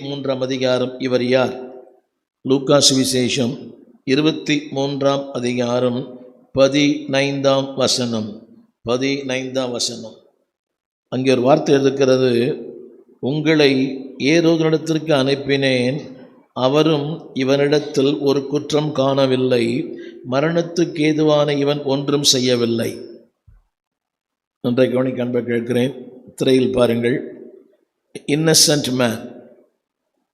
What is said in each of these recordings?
23ஆம் அதிகாரம். இவர் யார்? லூக்கா சுவிசேஷம் 23ஆம் அதிகாரம் 15ஆம் வசனம். 15ஆம் வசனம். அங்கே ஒரு வார்த்தை இருக்கிறது, உங்களை ஏரோதினிடத்திற்கு அனுப்பினேன், அவரும் இவனிடத்தில் ஒரு குற்றம் காணவில்லை, மரணத்துக்கு ஏதுவான இவன் ஒன்றும் செய்யவில்லை. நன்றை கவனிக்க அன்பை கேட்கிறேன். திரையில் பாருங்கள். இன்னசென்ட் மேன்,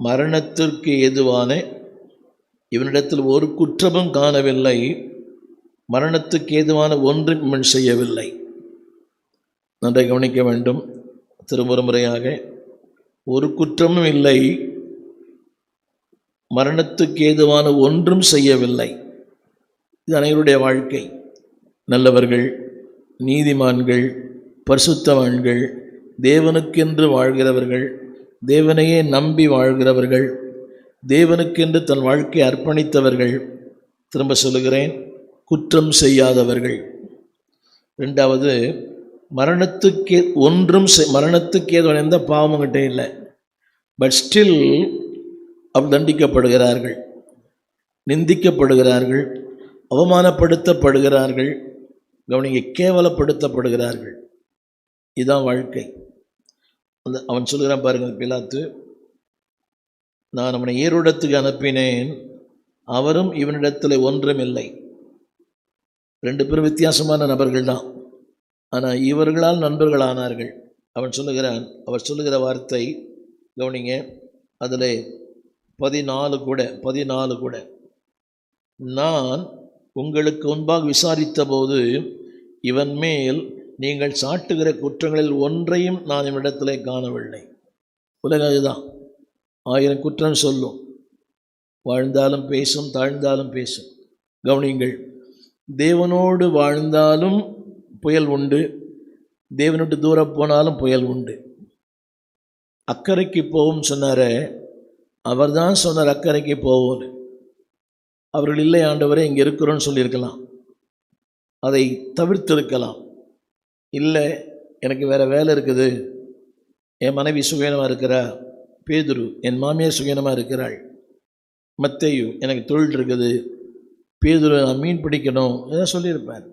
மரணத்திற்கு ஏதுவான இவனிடத்தில் ஒரு குற்றமும் காணவில்லை, மரணத்துக்கு ஏதுவான ஒன்றும் இவன் செய்யவில்லை. நன்றை கவனிக்க வேண்டும். திரும்ப முறையாக, ஒரு குற்றமும் இல்லை, மரணத்துக்கு ஏதுவான ஒன்றும் செய்யவில்லை. இது அனைவருடைய வாழ்க்கை. நல்லவர்கள், நீதிமான்கள், பரிசுத்தவான்கள், தேவனுக்கென்று வாழ்கிறவர்கள், தேவனையே நம்பி வாழ்கிறவர்கள், தேவனுக்கென்று தன் வாழ்க்கையை அர்ப்பணித்தவர்கள். திரும்ப சொல்லுகிறேன், குற்றம் செய்யாதவர்கள். ரெண்டாவது, மரணத்துக்கு ஒன்றும் மரணத்துக்கு ஏதோ எந்த பாவமும் கிட்டே இல்லை, பட் ஸ்டில் அவர் தண்டிக்கப்படுகிறார்கள், நிந்திக்கப்படுகிறார்கள், அவமானப்படுத்தப்படுகிறார்கள், கவனிங்க, கேவலப்படுத்தப்படுகிறார்கள். இதுதான் வாழ்க்கை. அவன் சொல்கிறான் பாருங்கள், பிலாத்து, நான் அவனை ஏரோடத்துக்கு அனுப்பினேன், அவரும் இவனிடத்தில் ஒன்றும் இல்லை. ரெண்டு பேரும் வித்தியாசமான நபர்கள் தான், ஆனால் இவர்களால் நண்பர்களானார்கள். அவன் சொல்லுகிறான், அவர் சொல்லுகிற வார்த்தை கவனிங்க, அதில் 14 கூட, நான் உங்களுக்கு முன்பாக விசாரித்த போது இவன் மேல் நீங்கள் சாட்டுகிற குற்றங்களில் ஒன்றையும் நான் இவனிடத்திலே காணவில்லை. உலகம் இதுதான், 1000 குற்றம் சொல்லும், வாழ்ந்தாலும் பேசும், தாழ்ந்தாலும் பேசும். கவனிங்கள், தேவனோடு வாழ்ந்தாலும் புயல் உண்டு, தேவனோடு தூரம் போனாலும் புயல் உண்டு. அக்கறைக்கு போகும் சொன்னாரே, அவர் தான் சொன்னார் அக்கறைக்கு போவோன்னு. அவர்கள் இல்லை ஆண்டவரே இங்கே இருக்கிறோன்னு சொல்லியிருக்கலாம், அதை தவிர்த்திருக்கலாம். இல்லை, எனக்கு வேறு வேலை இருக்குது, என் மனைவி சுகீனமாக இருக்கிறா, பேதுரு என் மாமியார் சுகீனமாக இருக்கிறாள், மத்தேயு எனக்கு தொழில் இருக்குது, பேதுரு நான் மீன் பிடிக்கணும், ஏதாவது சொல்லியிருப்பார்.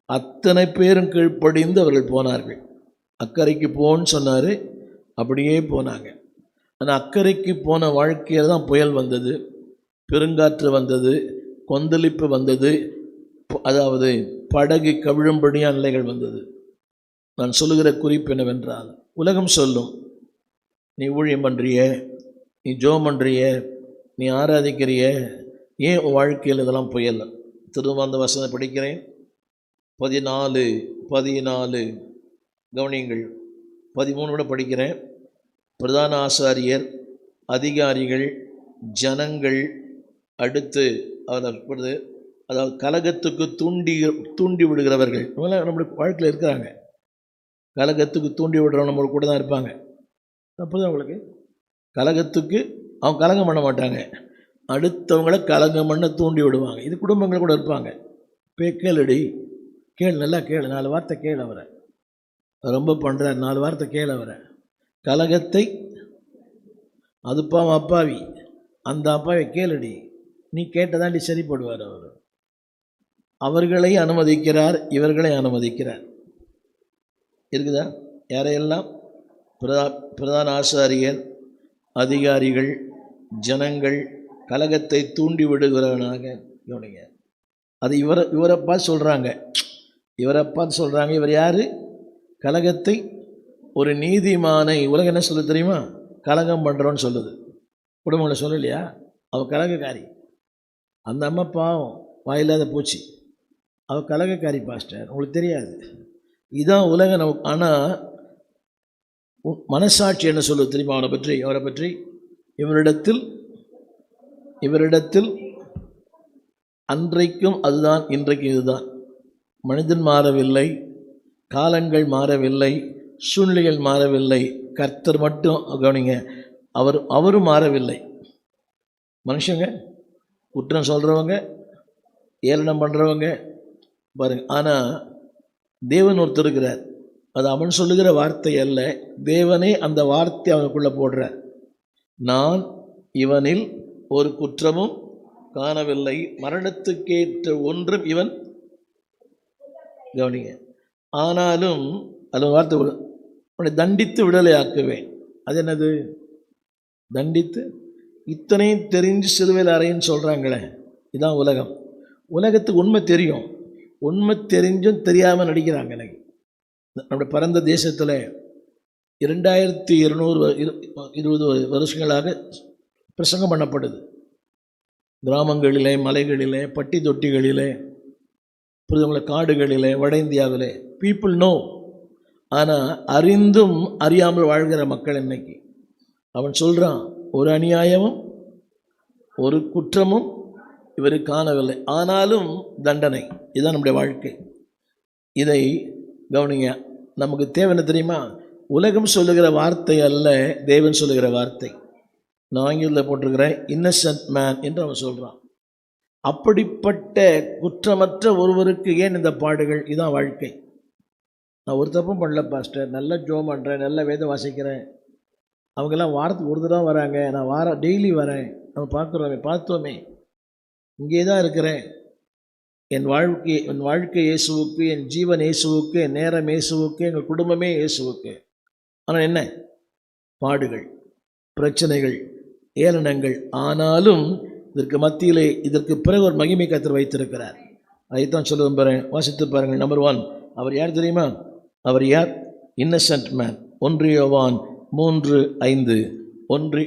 அத்தனை பேரும் கீழ்ப்படிந்து அவர்கள் போனார்கள். அக்கறைக்கு போன்னு சொன்னார், அப்படியே போனாங்க. ஆனால் அக்கறைக்கு போன வாழ்க்கையில் தான் புயல் வந்தது, பெருங்காற்று வந்தது, கொந்தளிப்பு வந்தது, அதாவது படகு கவிழும்படியான நிலைகள் வந்தது. நான் சொல்லுகிற குறிப்பு என்னவென்றால், உலகம் சொல்லும், நீ ஊழியம் பண்ணுறிய, நீ ஜெபம் பண்ணுறிய, நீ ஆராதிக்கிறிய, ஏன் உன் வாழ்க்கையில் இதெல்லாம் புயல்? திரும்ப அந்த வசனம் படிக்கிறேன், 14 கவனியங்கள், 13 கூட படிக்கிறேன். பிரதான ஆசாரியர், அதிகாரிகள், ஜனங்கள், அடுத்து அவர் அதாவது கலகத்துக்கு தூண்டி விடுகிறவர்கள், நம்மளுடைய வாழ்க்கையில் இருக்கிறாங்க. கலகத்துக்கு தூண்டி விடுறவங்க நம்ம கூட தான் இருப்பாங்க. தப்பு தான் உங்களுக்கு. கலகத்துக்கு அவங்க கலகம் பண்ண மாட்டாங்க, அடுத்தவங்கள கலங்கம் பண்ண தூண்டி விடுவாங்க. இது குடும்பங்கள் கூட இருப்பாங்க. கேளுடி, கேளு, நல்லா கேளு, 4 வார்த்தை கேளு, அவரை ரொம்ப பண்ணுறார், 4 வார்த்தை கேளு அவரை. கலகத்தை, அதுப்பாவும் அப்பாவி, அந்த அப்பாவை கேளுடி, நீ கேட்டதாண்டி சரிப்படுவார் அவர். அவர்களை அனுமதிக்கிறார், இவர்களை அனுமதிக்கிறார். இருக்குதா? யாரையெல்லாம்? பிரதான ஆசாரியர், அதிகாரிகள், ஜனங்கள், கலகத்தை தூண்டி விடுகிறவனாக. கவனிங்க, அது இவரை பார்த்து சொல்கிறாங்க, இவர் யார்? கலகத்தை, ஒரு நீதிமானை உலகம் என்ன சொல்லுது தெரியுமா? கலகம் பண்ணுறோன்னு சொல்லுது. குடும்பங்களை சொல்லலையா? அவள் கலகக்காரி. அந்த அம்மா பாவம், வாயில்லாத பூச்சி, அவள் கலகக்காரி பாஸ்டர், உங்களுக்கு தெரியாது. இதுதான் உலகம். ஆனால் மனசாட்சி என்ன சொல்லுது தெரியுமா? அவரை பற்றி இவரிடத்தில் அன்றைக்கும் அதுதான், இன்றைக்கும் இதுதான். மனிதன் மாறவில்லை, காலங்கள் மாறவில்லை, சூழ்நிலைகள் மாறவில்லை, கர்த்தர் மட்டும் கவனிங்க, அவரும் மாறவில்லை. மனுஷங்க குற்றம் சொல்கிறவங்க, ஏளனம் பண்ணுறவங்க பாருங்க. ஆனால் தேவன் ஒருத்தர் இருக்கிறார், அது அவன் சொல்லுகிற வார்த்தை அல்ல, தேவனே அந்த வார்த்தை அவனுக்குள்ளே போடுறார். நான் இவனில் ஒரு குற்றமும் காணவில்லை, மரணத்துக்கேற்ற ஒன்றும் இவன், கவனிங்க, ஆனாலும் அது வார்த்தை, உன்னை தண்டித்து விடுதலை ஆக்குவேன். அது என்னது? தண்டித்து இத்தனையும் தெரிஞ்சு சிலுவையில் அறைன்னு சொல்கிறாங்களே, இதுதான் உலகம். உலகத்துக்கு உண்மை தெரியும், உண்மை தெரிஞ்சும் தெரியாமல் நடிக்கிறாங்க. எனக்கு நம்முடைய பரந்த தேசத்தில் 2220 வருஷங்களாக பிரசங்கம் பண்ணப்படுது. கிராமங்களிலே, மலைகளிலே, பட்டி தொட்டிகளிலே, புரிதவங்கள காடுகளிலே, வட இந்தியாவிலே பீப்புள் நோ. ஆனால் அறிந்தும் அறியாமல் வாழ்கிற மக்கள் இன்னைக்கு. அவன் சொல்கிறான், ஒரு அநியாயமும் ஒரு குற்றமும் இவருக்கு காணவில்லை, ஆனாலும் தண்டனை. இதுதான் நம்முடைய வாழ்க்கை. இதை கவனிங்க. நமக்கு தேவை என்ன தெரியுமா? உலகம் சொல்லுகிற வார்த்தை அல்ல, தேவன் சொல்லுகிற வார்த்தை. நான் ஆங்கிலத்தில் போட்டிருக்கிறேன், இன்னசென்ட் மேன் என்று அவன் சொல்கிறான். அப்படிப்பட்ட குற்றமற்ற ஒருவருக்கு ஏன் இந்த பாடுகள்? இதுதான் வாழ்க்கை. நான் ஒரு தப்பும் பண்ணல பாஸ்டர், நல்லா ஜோம் பண்ணுறேன், நல்லா வேதம் வாசிக்கிறேன், அவங்கெல்லாம் வாரத்துக்கு ஒரு தடவை வராங்க, நான் டெய்லி வரேன், நம்ம பார்த்தோமே, இங்கே தான் இருக்கிறேன். என் வாழ்க்கை இயேசுவுக்கு, என் ஜீவன் இயேசுவுக்கு, என் நேரம் இயேசுவுக்கு, எங்கள் குடும்பமே இயேசுவுக்கு. ஆனால் என்ன பாடுகள், பிரச்சனைகள், ஏளனங்கள். ஆனாலும் இதற்கு மத்தியிலே, இதற்கு பிறகு ஒரு மகிமை கர்த்தர் வைத்திருக்கிறார். அதைத்தான் சொல்ல விரும்புகிறேன். வாசித்து பாருங்கள். நம்பர் 1, அவர் யார் தெரியுமா? அவர் யார்? Innocent man. 1 யோவான் 3:5. 1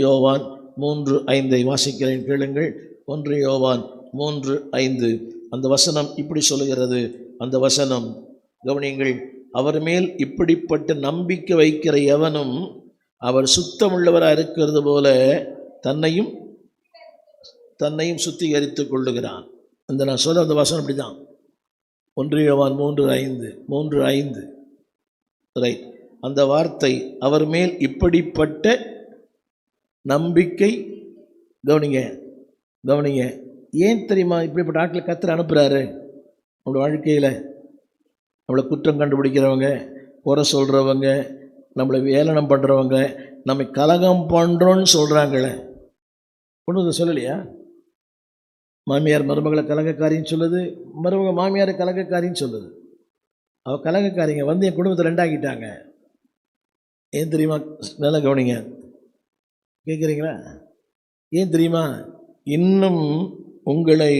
யோவான் 3:5 வாசிக்கிறேன், கேளுங்கள். 1 யோவான் 3:5. அந்த வசனம் இப்படி சொல்லுகிறது. அந்த வசனம் கவனியுங்கள். அவர் மேல் இப்படிப்பட்ட நம்பிக்கை வைக்கிற எவனும் அவர் சுத்தமுள்ளவராக இருக்கிறது போல தன்னையும் சுத்திகரித்துக் கொள்ளுகிறான். அந்த நான் சொல்ல அந்த வசனம் அப்படி தான். 1 யோவான் 3:5 ரைட். அந்த வார்த்தை, அவர் மேல் இப்படிப்பட்ட நம்பிக்கை. கவனிங்க. ஏன் தெரியுமா இப்படிப்பட்ட ஆட்களை கர்த்தர் அனுப்புகிறாரு? நம்மளோட வாழ்க்கையில் நம்மளை குற்றம் கண்டுபிடிக்கிறவங்க, குறை சொல்கிறவங்க, நம்மளை ஏளனம் பண்ணுறவங்க, நம்ம கலகம் பண்ணுறோன்னு சொல்கிறாங்களே, ஒன்று சொல்லலையா? மாமியார் மருமகளை கலகக்காரின்னு சொல்லுது, மருமக மாமியார் கலகக்காரின்னு சொல்லுது. அவள் கலகக்காரிங்க வந்து என் குடும்பத்தை 2 ஆக்கிட்டாங்க. ஏன் தெரியுமா? நல்லா கவனிங்க, கேட்குறீங்களா? ஏன் தெரியுமா? இன்னும் உங்களை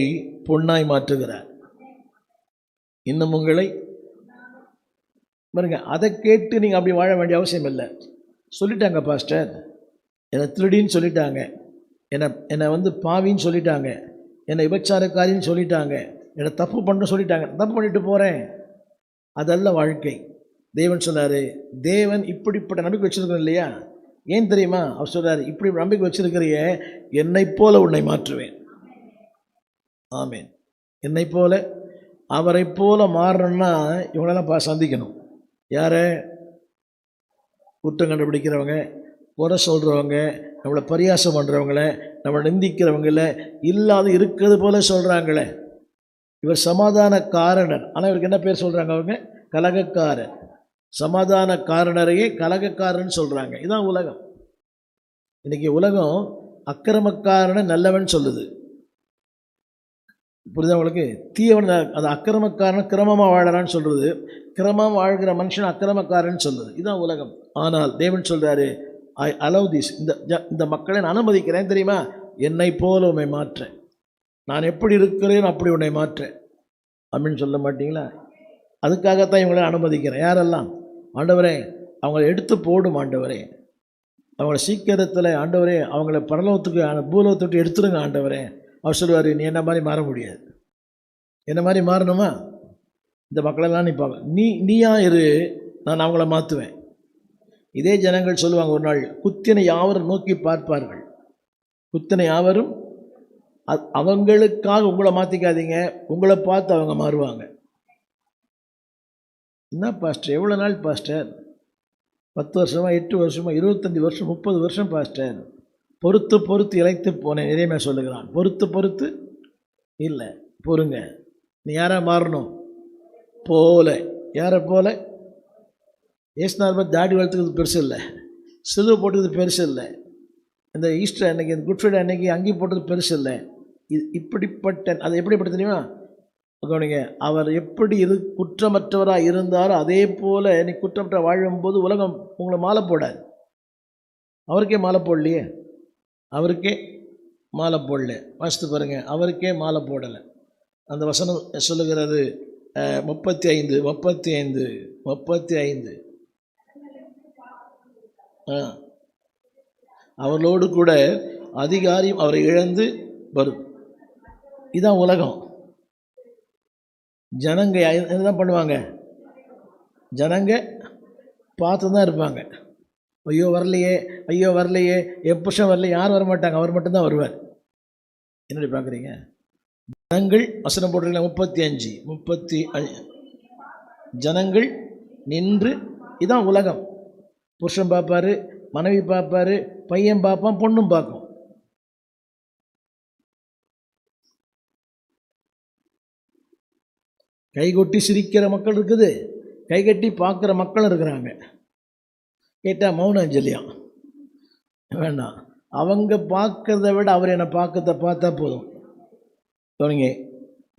பொன்னாய் மாற்றுகிறார். இன்னும் உங்களை பாருங்க. அதை கேட்டு நீங்கள் அப்படி வாழ வேண்டிய அவசியம் இல்லை. சொல்லிட்டாங்க பாஸ்டர், என்னை திருடின்னு சொல்லிட்டாங்க, என்னை வந்து பாவின்னு சொல்லிட்டாங்க, என்னை விபச்சாரக்காரின்னு சொல்லிட்டாங்க, என்னை தப்பு பண்ண சொல்லிட்டாங்க, தப்பு பண்ணிட்டு போகிறேன். அதல்ல வாழ்க்கை. தேவன் சொன்னார், தேவன் இப்படிப்பட்ட நம்பிக்கை வச்சுருக்கோம் இல்லையா? ஏன் தெரியுமா? அவர் சொல்கிறார், இப்படி நம்பிக்கை வச்சுருக்கிறிய, என்னை போல உன்னை மாற்றுவேன். ஆமேன். என்னை போல, அவரை போல மாறணும்னா இவங்களெல்லாம் சந்திக்கணும். யாரை? குற்றம் கண்டுபிடிக்கிறவங்க, குறை சொல்கிறவங்க, நம்மளை பரியாசம் பண்ணுறவங்கள, நம்மளை நிந்திக்கிறவங்கள, இல்லாத இருக்கிறது போல சொல்கிறாங்களே. இவர் சமாதான காரணர், ஆனால் இவருக்கு என்ன பேர் சொல்கிறாங்க? அவங்க கலகக்காரர். சமாதான காரணரையே கலகக்காரன்னு சொல்கிறாங்க. இதுதான் உலகம். இன்றைக்கி உலகம் அக்கிரமக்காரனை நல்லவன் சொல்லுது. புரியுதா உங்களுக்கு? தீயவன் அது அக்கிரமக்காரன் கிரமமாக வாழறான்னு சொல்கிறது, கிரமமாக வாழ்கிற மனுஷன் அக்கிரமக்காரன்னு சொல்லுது. இதுதான் உலகம். ஆனால் தேவன் சொல்கிறாரு, ஐ அலவ் திஸ், இந்த மக்களை நான் அனுமதிக்கிறேன். தெரியுமா? என்னை போல உன்னை மாற்றேன், நான் எப்படி இருக்கிறேன் அப்படி உன்னை மாற்றேன் அப்படின்னு சொல்ல மாட்டீங்களா? அதுக்காகத்தான் இவங்களை அனுமதிக்கிறேன். யாரெல்லாம்? ஆண்டவரே, அவங்கள எடுத்து போடும் ஆண்டவரே, அவங்கள சீக்கிரத்தில் ஆண்டவரே, அவங்கள பரலோகத்துக்கு பூலோகத்துக்கு எடுத்துருங்க ஆண்டவரே. அவர் சொல்லுவார், நீ என்ன மாதிரி மாற முடியாது. என்ன மாதிரி மாறணுமா? இந்த மக்களெல்லாம் நிற்பாங்க, நீயா இரு, நான் அவங்கள மாற்றுவேன். இதே ஜனங்கள் சொல்லுவாங்க ஒரு நாள், குத்தினை யாவரும் நோக்கி பார்ப்பார்கள், குத்தினை யாவரும், அவங்களுக்காக உங்களை மாற்றிக்காதீங்க, உங்களை பார்த்து அவங்க மாறுவாங்க. என்ன பாஸ்டர், எவ்வளோ நாள் பாஸ்டர்? 10 வருஷமா, 8 வருஷமா, 25 வருஷம், 30 வருஷம் பாஸ்டர். பொறுத்து இழைத்து போனேன். இறைமையா சொல்லுகிறான், பொறுத்து இல்லை, பொறுங்க. நீ யாரை மாறணும்? போல. யாரை போல? ஏசுநாதர் தாடி வளர்த்துக்கிறது பெருசு இல்லை, சிலுவை போட்டுக்கிறது பெருசு இல்லை, இந்த ஈஸ்டர் அன்னைக்கு, இந்த குட் ஃப்ரைடே அன்னைக்கு அங்கி போட்டது பெருசு இல்லை. இது இப்படிப்பட்ட, அது எப்படிப்பட்ட தெரியுமா? கவனிங்க, அவர் எப்படி குற்றமற்றவராக இருந்தாரோ அதே போல் நீ குற்றமற்ற வாழும்போது உலகம் உங்களை மாலை போடாது. அவருக்கே மாலை போடலையே, அவருக்கே மாலை போடல. வாசித்து பாருங்கள், அவருக்கே மாலை போடலை. அந்த வசனம் சொல்லுகிறது 35 அவர்களோடு கூட அதிகாரியும் அவரை இழந்து வரும். இதுதான் உலகம். ஜனங்க என்ன பண்ணுவாங்க? ஜனங்க பார்த்து தான் இருப்பாங்க. ஐயோ வரலையே, ஐயோ வரலையே, என் புருஷன் வரலையே. யாரும் வரமாட்டாங்க, அவர் மட்டும்தான் வருவார். என்னடி பார்க்குறீங்க? ஜனங்கள் வசனம் போட்டிருக்கீங்களா? 35 ஜனங்கள் நின்று, இதான் உலகம். புருஷன் பார்ப்பாரு, மனைவி பார்ப்பாரு, பையன் பார்ப்பான், பொண்ணும் பார்க்கும். கைகொட்டி சிரிக்கிற மக்கள் இருக்குது, கைகட்டி பார்க்குற மக்களும் இருக்கிறாங்க. கேட்டால் மௌன அஞ்சலியாம் வேண்டாம். அவங்க பார்க்கறத விட அவர் என்னை பார்த்தா போதும். கவனிங்க,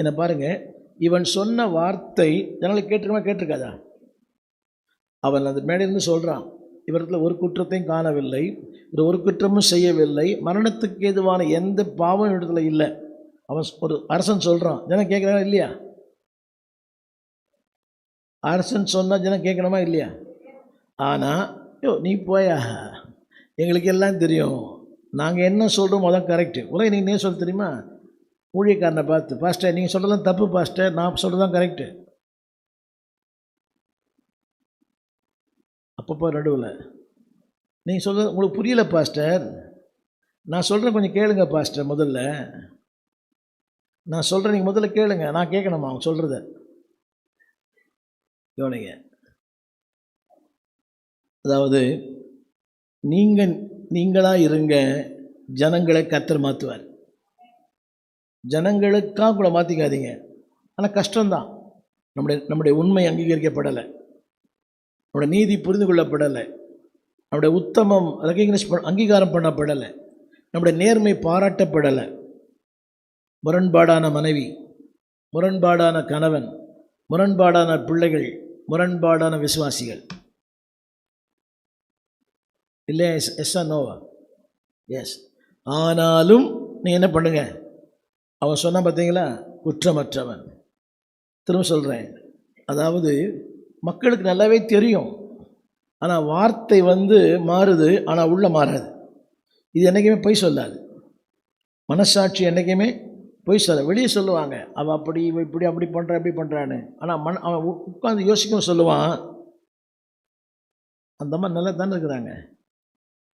என்னை பாருங்கள். இவன் சொன்ன வார்த்தை ஜனங்களுக்கு கேட்டிருக்காதா? அவன் அந்த மேடையிலிருந்து சொல்கிறான், இவரிடத்தில் ஒரு குற்றத்தையும் காணவில்லை, ஒரு குற்றமும் செய்யவில்லை, மரணத்துக்கு ஏதுவான எந்த பாவம் இடத்துல இல்லை. அவன் ஒரு அரசன் சொல்கிறான், ஜனம் கேட்குறாங்க இல்லையா? அரசன் சொன்னால் ஜனம் கேட்கணுமா இல்லையா? ஆனால் நீ போயா, எங்களுக்கு எல்லாம் தெரியும், நாங்கள் என்ன சொல்கிறோமோ அதான் கரெக்டு. உலக நீங்கள் என்ன சொல்ல தெரியுமா? ஊழியக்காரனை பார்த்து, பாஸ்டர் நீங்கள் சொல்கிறதெல்லாம் தப்பு பாஸ்டர், நான் சொல்கிறது தான் கரெக்டு. அப்பப்போ நடுவில் நீங்கள் சொல்கிறது உங்களுக்கு புரியல பாஸ்டர், நான் சொல்கிறேன் கொஞ்சம் கேளுங்க பாஸ்டர். முதல்ல நான் சொல்கிறேன், நீங்கள் முதல்ல கேளுங்க, நான் கேட்கணுமா அவங்க சொல்கிறத? கவனிங்க, அதாவது நீங்களாக இருங்க, ஜனங்களை கர்த்தர் மாற்றுவார். ஜனங்களுக்காக கூட மாற்றிக்காதீங்க. ஆனால் கஷ்டம்தான். நம்முடைய உண்மை அங்கீகரிக்கப்படலை, நம்முடைய நீதி புரிந்து கொள்ளப்படலை, நம்முடைய உத்தமம் அங்கீகாரம் பண்ணப்படலை, நம்முடைய நேர்மை பாராட்டப்படலை. முரண்பாடான மனைவி, முரண்பாடான கணவன், முரண்பாடான பிள்ளைகள், முரண்பாடான விசுவாசிகள். இல்லை எஸ்ஸா நோவா? எஸ். ஆனாலும் நீ என்ன பண்ணுங்க? அவன் சொன்னான் பார்த்தீங்களா, குற்றமற்றவன். திரும்ப சொல்கிறேன், அதாவது மக்களுக்கு நல்லாவே தெரியும், ஆனால் வார்த்தை மாறுது, ஆனால் உள்ள மாறாது. இது என்றைக்குமே பொய் சொல்லாது. மனசாட்சி என்றைக்குமே பொய் சொல்ல. வெளியே சொல்லுவாங்க, அவள் அப்படி இப்படி அப்படி பண்ணுறா இப்படி பண்ணுறான்னு. ஆனால் அவன் உட்காந்து யோசிக்கவும் சொல்லுவான், அந்த அம்மா நல்லா தானே இருக்கிறாங்க,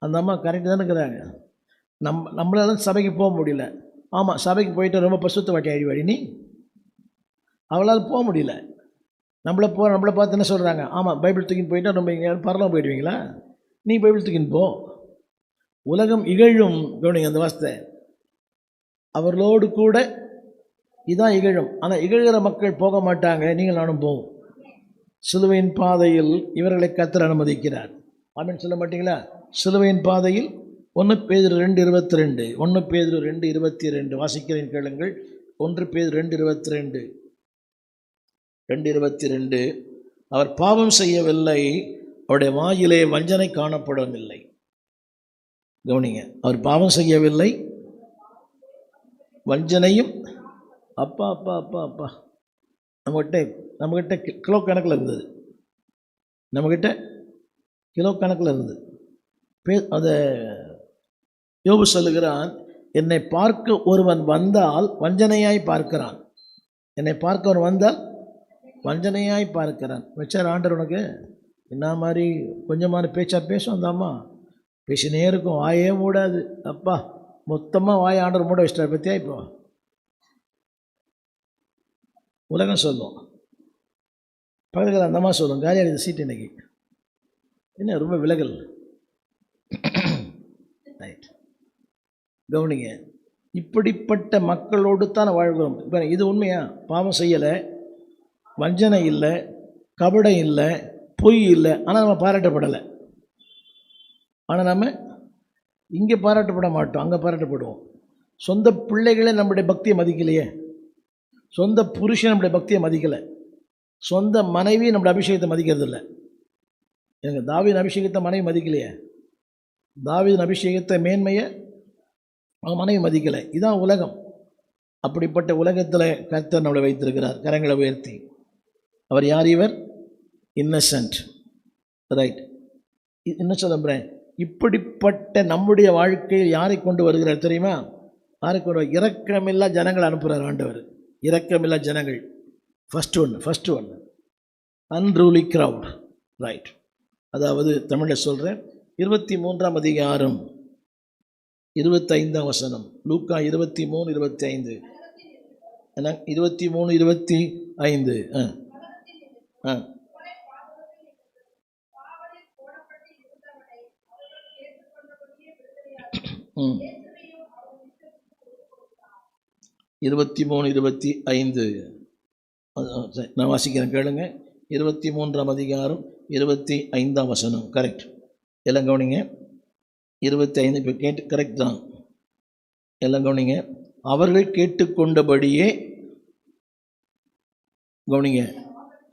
அந்த அம்மா கரெக்டு தானே இருக்கிறாங்க, நம்மளால சபைக்கு போக முடியல. ஆமாம், சபைக்கு போயிட்டு ரொம்ப பசுத்த வாட்டி ஆடிவாடி நீ, அவளால் போக முடியல. நம்மளை பார்த்து என்ன சொல்கிறாங்க? ஆமாம், பைபிள் தூக்கின்னு போயிட்டால் ரொம்ப பரலாம் போயிடுவீங்களா? நீ பைபிள் தூக்கின்னு போ. உலகம் இகழும். கவனிங்க அந்த வார்த்தை, அவர்களோடு கூட இதான் இகழும். ஆனால் இகழ்கிற மக்கள் போக மாட்டாங்க, நீங்கள் நானும் போவோம். சிலுவையின் பாதையில் இவர்களை கர்த்தர் அனுமதிக்கிறார். ஆமென் சொல்ல மாட்டீங்களா? சிலுவையின் பாதையில் 1 பேதுரு 2:22, 1 பேதுரு 2:22 வாசிக்கிறேன் கேளுங்கள். 1 பேதுரு 2:22 அவர் பாவம் செய்யவில்லை, அவருடைய வாயிலே வஞ்சனை காணப்படவில்லை. கவனிங்க, அவர் பாவம் செய்யவில்லை, வஞ்சனையும் அப்பா அப்பா அப்பா அப்பா நம்மகிட்ட கிலோ கணக்கில் இருந்தது. நம்மக்கிட்ட கிலோ கணக்கில் இருந்தது. அதை யோபு சொல்லுகிறான், என்னை பார்க்க ஒருவன் வந்தால் வஞ்சனையாய் பார்க்கிறான். என்னை பார்க்க ஒருவன் வந்தால் வஞ்சனையாய் பார்க்கிறான். வச்சார் ஆண்டர் உனக்கு என்ன மாதிரி கொஞ்சமான பேச்சா பேசும். அந்த அம்மா பேசினே இருக்கும், வாயே மூடாது. அப்பா மொத்தமாக வாயை ஆண்டர் மூட வச்சிட்டார். பற்றியா இப்போ உலகம் சொல்லும், பக்கத்தில் அந்த அம்மா சொல்லும், காலி அடித்த சீட்டு இன்னைக்கு என்ன ரொம்ப விலகல். ரைட், கவனிங்க, இப்படிப்பட்ட மக்களோடு தான் வாழ்கிறோம். இப்போ இது உண்மையா? பாவம் செய்யலை, வஞ்சனை இல்லை, கபடம் இல்லை, பொய் இல்லை, ஆனால் நம்ம பாராட்டப்படலை. ஆனால் நம்ம இங்கே பாராட்டப்பட மாட்டோம், அங்கே பாராட்டப்படுவோம். சொந்த பிள்ளைகளே நம்முடைய பக்தியை மதிக்கலையே, சொந்த புருஷன் நம்முடைய பக்தியை மதிக்கலை, சொந்த மனைவி நம்முடைய அபிஷேகத்தை மதிக்கிறது இல்லை. எங்கள் தாவீதின் அபிஷேகத்தை மனைவி மதிக்கலையே, தாவீதின் அபிஷேகத்தை மேன்மையை அவன் மனைவி மதிக்கலை. இதுதான் உலகம். அப்படிப்பட்ட உலகத்தில் கர்த்தர் நம்மளை வைத்திருக்கிறார். கரங்களை உயர்த்தி, அவர் யார்? இவர் இன்னசென்ட், ரைட்? என்ன சொல்லுறேன், இப்படிப்பட்ட நம்முடைய வாழ்க்கையில் யாரை கொண்டு வருகிறார் தெரியுமா? யாரை கொண்டு? இரக்கமில்லா ஜனங்கள் அனுப்புகிறார் ஆண்டவர். இரக்கமில்லா ஜனங்கள். ஃபஸ்ட்டு ஒன்று அன்ரூலி க்ரௌட், ரைட்? அதாவது தமிழில் சொல்கிறேன், 23ஆம் அதிகாரம் 25ஆம் வசனம், லூக்கா 23:25, 23:25. ம் 23:25 நான் வாசிக்கிறேன், கேளுங்க. 23ஆம் அதிகாரம் 25ஆம் வசனம், கரெக்ட்? எல்லாம் கவனிங்க. 25 இப்போ கேட்டு கரெக்ட் தான். எல்லாம் கவனிங்க. அவர்கள் கேட்டுக்கொண்டபடியே, கவனிங்க,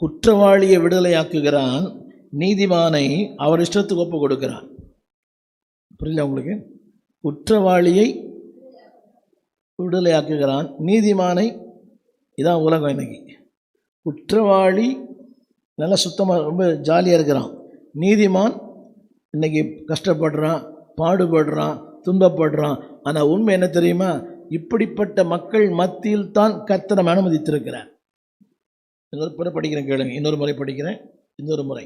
குற்றவாளியை விடுதலையாக்குகிறான், நீதிமானை அவர் இஷ்டத்துக்கு ஒப்பு கொடுக்கிறான். புரியல உங்களுக்கு? குற்றவாளியை விடுதலையாக்குகிறான், நீதிமானை. இதான் உலகம் இன்னைக்கு. குற்றவாளி நல்லா சுத்தமாக ரொம்ப ஜாலியாக இருக்கிறான், நீதிமான் இன்னைக்கு கஷ்டப்படுறான், பாடுபடுறான், துன்பப்படுறான். ஆனால் உண்மை என்ன தெரியுமா? இப்படிப்பட்ட மக்கள் மத்தியில் தான் கர்த்தர் நம்மை அனுமதித்திருக்கிறார். இன்னொரு முறை படிக்கிறேன், கேளுங்க. இன்னொரு முறை படிக்கிறேன், இன்னொரு முறை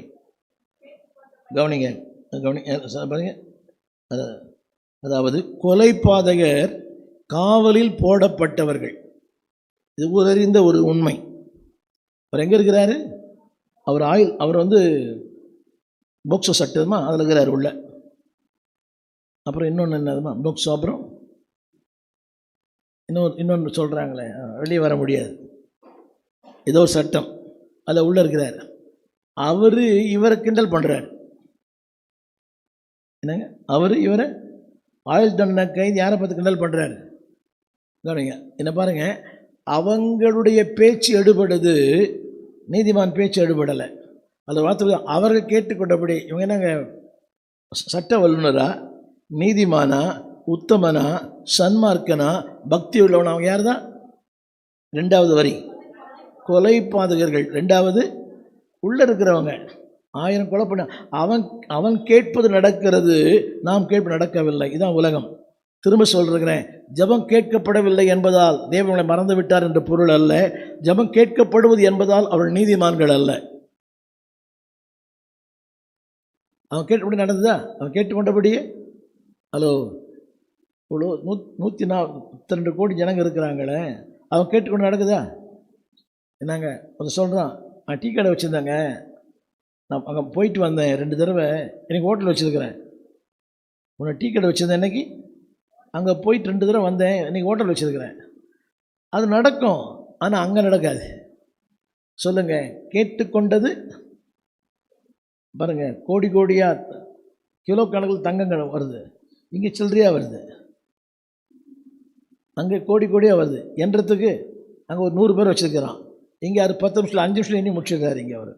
கவனிங்க. பாருங்க. அதாவது கொலைபாதகர் காவலில் போடப்பட்டவர்கள். இது ஊரறிந்த ஒரு உண்மை. அவர் எங்கே இருக்கிறாரு? அவர் வந்து போக்சோ சட்டமா அதில் இருக்கிறார் உள்ள. அப்புறம் இன்னொன்று என்னதுமா போக்சோ, அப்புறம் இன்னொன்று சொல்கிறாங்களே, வெளியே வர முடியாது, ஏதோ ஒரு சட்டம், அதில் உள்ளே இருக்கிறார். அவர் இவரை கிண்டல் பண்ணுறார். என்னங்க? அவர் இவரை ஆயுள் தண்டனை கைது யாரை பார்த்து கிண்டல் பண்ணுறாரு? கவனிங்க, என்ன பாருங்க. அவங்களுடைய பேச்சு எடுபடுது, நீதிமான் பேச்சு எடுபடலை. அதில் வார்த்தை அவர்கள் கேட்டுக்கொண்டபடி. இவங்க என்னங்க சட்ட வல்லுநரா, நீதிமானா, உத்தமனா, சன்மார்க்கனா, பக்தி உள்ளவனா? அவங்க யார் தான்? 2வது வரி கொலைபாதகர்கள். 2வது உள்ளே இருக்கிறவங்க. 1000 கொலை பண்ண அவன் கேட்பது நடக்கிறது, நாம் கேட்பது நடக்கவில்லை. இதுதான் உலகம். திரும்ப சொல்கிறேன், ஜெபம் கேட்கப்படவில்லை என்பதால் தேவனை மறந்து விட்டார் என்ற பொருள் அல்ல. ஜெபம் கேட்கப்படுவது என்பதால் அவர்கள் நீதிமான்கள் அல்ல. அவன் கேட்டபடி நடந்ததா? அவன் கேட்டுக்கொண்டபடியே. ஹலோ, இவ்வளோ 142 கோடி ஜனங்க இருக்கிறாங்களே, அவன் கேட்டுக்கொண்டு நடக்குதா? என்னங்க அதை சொல்கிறான். நான் டீ கடை வச்சுருந்தாங்க, நான் அங்கே போயிட்டு வந்தேன் 2 தடவை, எனக்கு ஹோட்டல் வச்சுருக்கிறேன். உன்னை டீ கடை வச்சுருந்தேன், இன்னைக்கு அங்கே போயிட்டு 2 தடவை வந்தேன், இன்றைக்கி ஹோட்டல் வச்சுருக்கிறேன். அது நடக்கும், ஆனால் அங்கே நடக்காது. சொல்லுங்கள், கேட்டுக்கொண்டது பாருங்கள், கோடி கோடியாக கிலோ கணக்கில் தங்கங்கள் வருது, இங்கே சில்லறையாக வருது. அங்கே கோடி கோடியாக வருது என்றதுக்கு அங்கே ஒரு 100 பேர் வச்சுருக்கிறான். இங்கே அது 10 நிமிஷத்தில் 5 நிமிஷத்தில் எண்ணி முடிச்சிருக்காரு. இங்கே அவர்